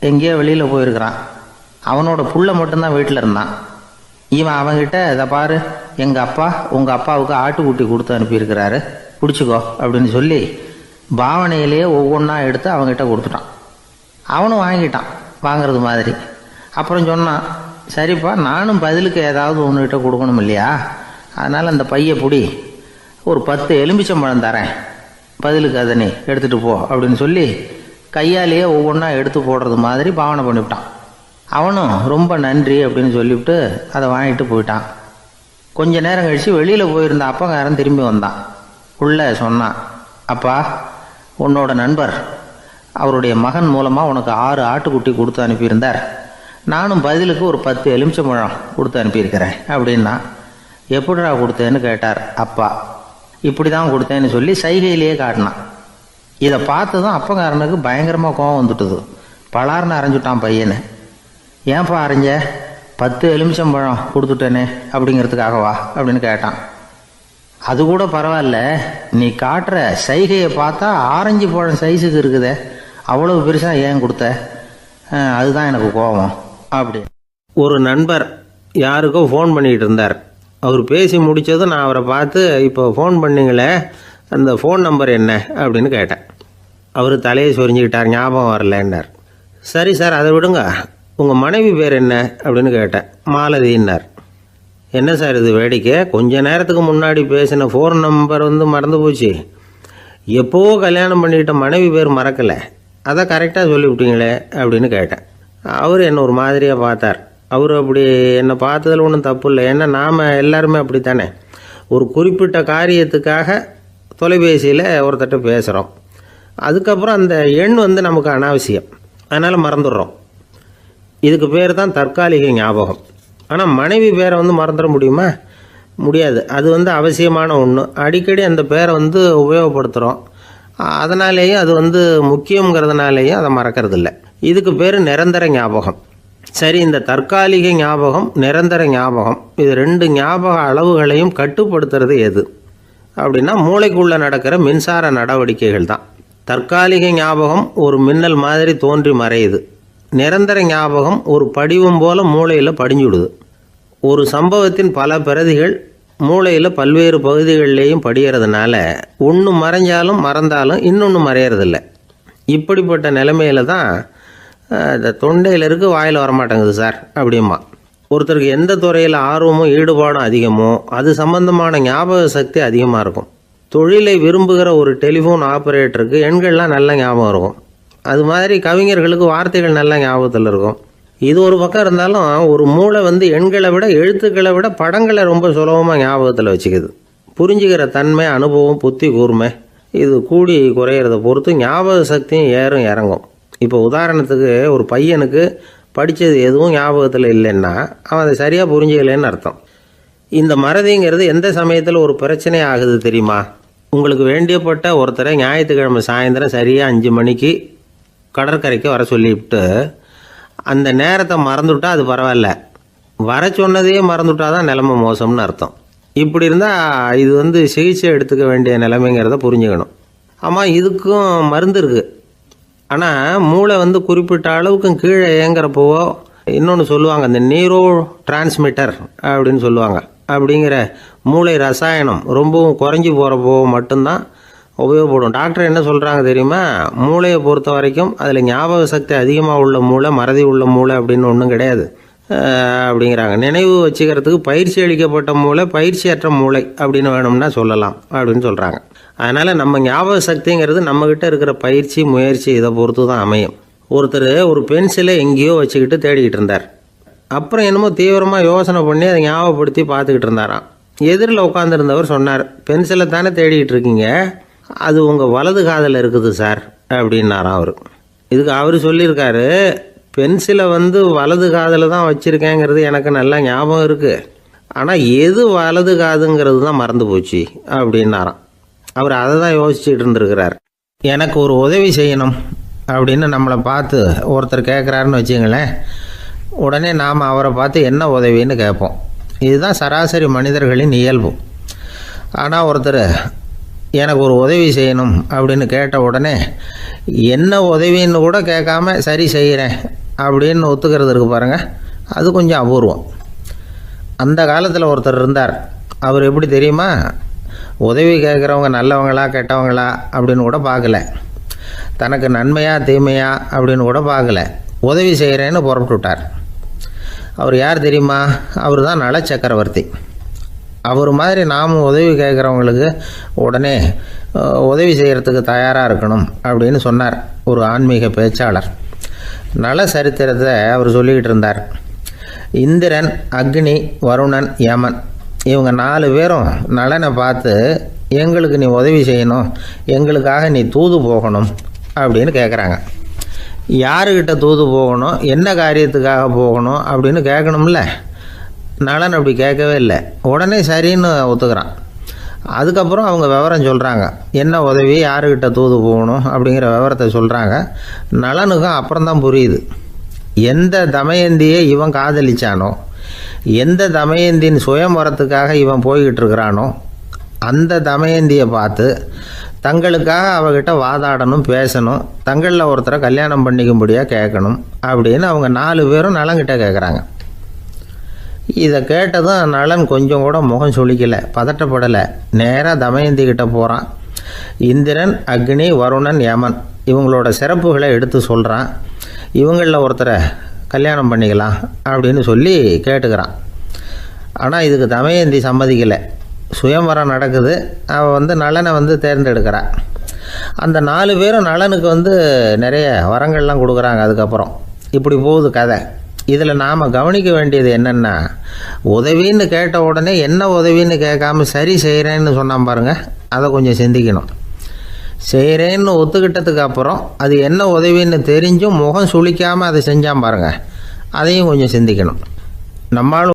A: எங்கேயோ வெளியில் போயிருக்கிறான். அவனோட புள்ள மட்டும்தான் வீட்டில் இருந்தான். இவன் அவன்கிட்ட, இதை பாரு, எங்கள் அப்பா உங்கள் அப்பாவுக்கு ஆட்டுக்குட்டி கொடுத்து அனுப்பியிருக்கிறாரு, பிடிச்சிக்கோ அப்படின்னு சொல்லி பாவனையிலேயே ஒவ்வொன்றா எடுத்து அவங்ககிட்ட கொடுத்துட்டான். அவனும் வாங்கிட்டான் வாங்கிறது மாதிரி. அப்புறம் சொன்னான், சரிப்பா, நானும் பதிலுக்கு ஏதாவது ஒன்றுகிட்ட கொடுக்கணும் இல்லையா, அதனால் அந்த பையை பிடி, ஒரு 10 எலுமிச்சம்பழம் தரேன், பதிலுக்கு அதை நீ எடுத்துகிட்டு போ அப்படின்னு சொல்லி கையாலேயே ஒவ்வொன்றா எடுத்து போடுறது மாதிரி பாவனை பண்ணிவிட்டான். அவனும் ரொம்ப நன்றி அப்படின்னு சொல்லிவிட்டு அதை வாங்கிட்டு போயிட்டான். கொஞ்ச நேரம் கழித்து வெளியில் போயிருந்த அப்பங்காரன் திரும்பி வந்தான். உள்ளே சொன்னான், அப்பா, உன்னோட நண்பர் அவருடைய மகன் மூலமாக உனக்கு 6 ஆட்டுக்குட்டி கொடுத்து அனுப்பியிருந்தார், நானும் பதிலுக்கு ஒரு 10 எலுமிச்சம்பழம் கொடுத்து அனுப்பியிருக்கிறேன் அப்படின்னா. எப்படிடா கொடுத்தேன்னு கேட்டார் அப்பா. இப்படி தான் கொடுத்தேன்னு சொல்லி சைகையிலேயே காட்டினான். இதை பார்த்ததும் அப்பங்காரனுக்கு பயங்கரமாக கோவம் வந்துட்டுது. பலார்னு அரைஞ்சுட்டான் பையனை. ஏன்ப்பா அரைஞ்ச? 10 எலுமிச்சம்பழம் கொடுத்துட்டேனே அப்படிங்கிறதுக்காகவா அப்படின்னு கேட்டான். அது கூட பரவாயில்ல, நீ காட்டுற சைகையை பார்த்தா ஆரஞ்சு பழம் சைஸுக்கு இருக்குதே, அவ்வளோ பெருசாக ஏன் கொடுத்த? அதுதான் எனக்கு கோபம் அப்படி. ஒரு நண்பர் யாருக்கோ ஃபோன் பண்ணிகிட்டு இருந்தார். அவர் பேசி முடித்ததும் நான் அவரை பார்த்து, இப்போ ஃபோன் பண்ணிங்களே, அந்த ஃபோன் நம்பர் என்ன அப்படின்னு கேட்டேன். அவர் தலையை சொரிஞ்சுக்கிட்டார், ஞாபகம் வரலன்னார். சரி சார், அதை விடுங்க, உங்கள் மனைவி பேர் என்ன அப்படின்னு கேட்டேன். மாலதின்னார். என்ன சார் இது வேடிக்கை, கொஞ்ச நேரத்துக்கு முன்னாடி பேசின ஃபோன் நம்பர் மறந்து போச்சு, எப்போவோ கல்யாணம் பண்ணிக்கிட்ட மனைவி பேர் மறக்கலை, அதை கரெக்டாக சொல்லிவிட்டீங்களே அப்படின்னு கேட்டேன். அவர் என்னை ஒரு மாதிரியாக பார்த்தார். அவர் அப்படி என்னை பார்த்ததில் ஒன்றும் தப்பு இல்லை, ஏன்னா நாம் எல்லாருமே அப்படித்தானே, ஒரு குறிப்பிட்ட காரியத்துக்காக தொலைபேசியில் ஒருத்தட்ட பேசுகிறோம், அதுக்கப்புறம் அந்த எண் நமக்கு அனாவசியம், அதனால் மறந்துடுறோம். இதுக்கு பேர் தான் தற்காலிக ஞாபகம். ஆனால் மனைவி பேரை மறந்துட முடியுமா? முடியாது. அது அவசியமான ஒன்று. அடிக்கடி அந்த பேரை உபயோகப்படுத்துகிறோம், அதனாலேயும் அது முக்கியங்கிறதுனாலேயும் அதை மறக்கறதில்ல. இதுக்கு பேர் நிரந்தர ஞாபகம். சரி, இந்த தற்காலிக ஞாபகம், நிரந்தர ஞாபகம், இது 2 ஞாபக அளவுகளையும் கட்டுப்படுத்துறது எது அப்படின்னா மூளைக்குள்ளே நடக்கிற மின்சார நடவடிக்கைகள் தான். தற்காலிக ஞாபகம் ஒரு மின்னல் மாதிரி தோன்றி மறையுது. நிரந்தர ஞாபகம் ஒரு படிவம் போல் மூளையில் படிஞ்சுடுது. ஒரு சம்பவத்தின் பல பிரதிகள் மூளையில் பல்வேறு பகுதிகளிலேயும் படிகிறதுனால ஒன்று மறைஞ்சாலும் மறந்தாலும் இன்னொன்று மறையறதில்லை. இப்படிப்பட்ட நிலைமையில தான் இந்த தொண்டையில் இருக்கு, வாயில் வரமாட்டேங்குது சார் அப்படிமா. ஒருத்தருக்கு எந்த துறையில் ஆர்வமும் ஈடுபாடும் அதிகமோ அது சம்பந்தமான ஞாபக சக்தி அதிகமாக இருக்கும். தொழிலை விரும்புகிற ஒரு டெலிஃபோன் ஆப்ரேட்டருக்கு எண்கள்லாம் நல்ல ஞாபகம் இருக்கும். அது மாதிரி கவிஞர்களுக்கு வார்த்தைகள் நல்ல ஞாபகத்தில் இருக்கும். இது ஒரு பக்கம் இருந்தாலும் ஒரு மூளை எண்களை விட எழுத்துக்களை விட படங்களை ரொம்ப சுலபமாக ஞாபகத்தில் வச்சுக்குது. புரிஞ்சுக்கிற தன்மை, அனுபவம், புத்தி கூர்மை இது கூடி குறையிறத பொறுத்து ஞாபக சக்தியும் ஏறும் இறங்கும். இப்போ உதாரணத்துக்கு ஒரு பையனுக்கு படித்தது எதுவும் ஞாபகத்தில் இல்லைன்னா அவன் அதை சரியாக புரிஞ்சுக்கலைன்னு அர்த்தம். இந்த மறதிங்கிறது எந்த சமயத்தில் ஒரு பிரச்சனை ஆகுது தெரியுமா? உங்களுக்கு வேண்டியப்பட்ட ஒருத்தரை ஞாயிற்றுக்கிழமை சாயந்தரம் சரியாக 5 மணிக்கு கடற்கரைக்கு வர சொல்லிவிட்டு அந்த நேரத்தை மறந்துவிட்டா அது பரவாயில்ல, வர சொன்னதையே மறந்துவிட்டா தான் நிலைமை மோசம்னு அர்த்தம். இப்படி இருந்தால் இது சிகிச்சை எடுத்துக்க வேண்டிய நிலைமைங்கிறத புரிஞ்சுக்கணும். ஆமாம், இதுக்கும் மருந்து இருக்குது. ஆனால் மூளை குறிப்பிட்ட அளவுக்கும் கீழே இயங்குறப்போவோ இன்னொன்று சொல்லுவாங்க, இந்த நியூரோ டிரான்ஸ்மிட்டர் அப்படின்னு சொல்லுவாங்க. அப்படிங்கிற மூளை ரசாயனம் ரொம்பவும் குறைஞ்சி போகிறப்போ மட்டும்தான் உபயோகப்படும். டாக்டர் என்ன சொல்கிறாங்க தெரியுமா? மூளையை பொறுத்த வரைக்கும் அதில் ஞாபக சக்தி அதிகமாக உள்ள மூளை, மறதி உள்ள மூளை அப்படின்னு ஒன்றும் கிடையாது அப்படிங்கிறாங்க. நினைவு வச்சுக்கிறதுக்கு பயிற்சி அளிக்கப்பட்ட மூளை, பயிற்சியற்ற மூளை அப்படின்னு வேணும்னா சொல்லலாம் அப்படின்னு சொல்கிறாங்க. அதனால் நம்ம ஞாபக சக்திங்கிறது நம்மக்கிட்ட இருக்கிற பயிற்சி, முயற்சி இதை பொறுத்து தான் அமையும். ஒருத்தர் ஒரு பென்சிலை எங்கேயோ வச்சுக்கிட்டு தேடிக்கிட்டு இருந்தார். அப்புறம் என்னமோ தீவிரமாக யோசனை பண்ணி அதை ஞாபகப்படுத்தி பார்த்துக்கிட்டு இருந்தாராம். எதிரில் உட்காந்துருந்தவர் சொன்னார், பென்சிலை தானே தேடிக்கிட்டு இருக்கீங்க, அது உங்கள் வலது காதில் இருக்குது சார் அப்படின்னாராம் அவர். இதுக்கு அவர் சொல்லியிருக்காரு, பென்சிலை வலது காதில் தான் வச்சுருக்கேங்கிறது எனக்கு நல்லா ஞாபகம் இருக்குது, ஆனால் எது வலது காதுங்கிறது தான் மறந்து போச்சு அப்படின்னாராம். அவர் அதை தான் யோசிச்சுட்டு இருந்திருக்கிறார். எனக்கு ஒரு உதவி செய்யணும் அப்படின்னு நம்மளை பார்த்து ஒருத்தர் கேட்குறாருன்னு வச்சுங்களேன், உடனே நாம் அவரை பார்த்து என்ன உதவின்னு கேட்போம். இதுதான் சராசரி மனிதர்களின் இயல்பு. ஆனால் ஒருத்தர் எனக்கு ஒரு உதவி செய்யணும் அப்படின்னு கேட்ட உடனே என்ன உதவின்னு கூட கேட்காம சரி செய்கிறேன் அப்படின்னு ஒத்துக்கிறது இருக்கு பாருங்கள், அது கொஞ்சம் அபூர்வம். அந்த காலத்தில் ஒருத்தர் இருந்தார். அவர் எப்படி தெரியுமா? உதவி கேட்குறவங்க நல்லவங்களா கெட்டவங்களா அப்படின்னு கூட பார்க்கல, தனக்கு நன்மையா தீமையா அப்படின்னு கூட பார்க்கல, உதவி செய்கிறேன்னு புறப்பட்டு விட்டார். அவர் யார் தெரியுமா? அவர் தான் நல சக்கரவர்த்தி. அவர் மாதிரி நாமும் உதவி கேட்குறவங்களுக்கு உடனே உதவி செய்கிறதுக்கு தயாராக இருக்கணும் அப்படின்னு சொன்னார் ஒரு ஆன்மீக பேச்சாளர். நல சரித்திரத்தை அவர் சொல்லிக்கிட்டு இருந்தார். இந்திரன், அக்னி, வருணன், யமன் இவங்க 4 பேரும் நலனை பார்த்து எங்களுக்கு நீ உதவி செய்யணும், எங்களுக்காக நீ தூது போகணும் அப்படின்னு கேட்குறாங்க. யாருக்கிட்ட தூது போகணும், என்ன காரியத்துக்காக போகணும் அப்படின்னு கேட்கணும்ல. நலன் அப்படி கேட்கவே இல்லை. உடனே சரின்னு ஒத்துக்கிறான். அதுக்கப்புறம் அவங்க விவரம் சொல்கிறாங்க, என்ன உதவி, யாருக்கிட்ட தூது போகணும் அப்படிங்கிற விவரத்தை சொல்கிறாங்க. நலனுக்கும் அப்புறம்தான் புரியுது, எந்த தமயந்தியை இவன் காதலிச்சானோ, எந்த தமயந்தின் சுயம்பரத்துக்காக இவன் போய்கிட்டு இருக்கிறானோ அந்த தமயந்தியை பார்த்து தங்களுக்காக அவகிட்ட வாதாடணும், பேசணும், தங்களில் ஒருத்தரை கல்யாணம் பண்ணிக்கும்படியாக கேட்கணும் அப்படின்னு அவங்க 4 பேரும் நலன்கிட்ட கேட்குறாங்க. இதை கேட்டதும் நலன் கொஞ்சம் கூட முகம் சுளிக்கலை, பதட்டப்படலை. நேராக தமயந்தி கிட்ட போகிறான். இந்திரன், அக்னி, வருணன், யமன் இவங்களோட சிறப்புகளை எடுத்து சொல்கிறான். இவங்களில் ஒருத்தரை கல்யாணம் பண்ணிக்கலாம் அப்படின்னு சொல்லி கேட்டுக்கிறான். ஆனால் இதுக்கு தமயந்தி சம்மதிக்கலை. சுயம்பரம் நடக்குது, அவள் நலனை தேர்ந்தெடுக்கிறாள். அந்த 4 பேரும் நலனுக்கு நிறைய வரங்கள்லாம் கொடுக்குறாங்க. அதுக்கப்புறம் இப்படி போகுது கதை. இதில் நாம் கவனிக்க வேண்டியது என்னென்னா, உதவின்னு கேட்ட உடனே என்ன உதவின்னு கேட்காம சரி செய்கிறேன்னு சொன்னான் பாருங்கள், அதை கொஞ்சம் சிந்திக்கணும். செய்கிறேன்னு ஒத்துக்கிட்டதுக்கு அப்புறம் அது என்ன உதவின்னு தெரிஞ்சும் முகம் சுளிக்காமல் அதை செஞ்சான் பாருங்கள், அதையும் கொஞ்சம் சிந்திக்கணும். நம்மளும்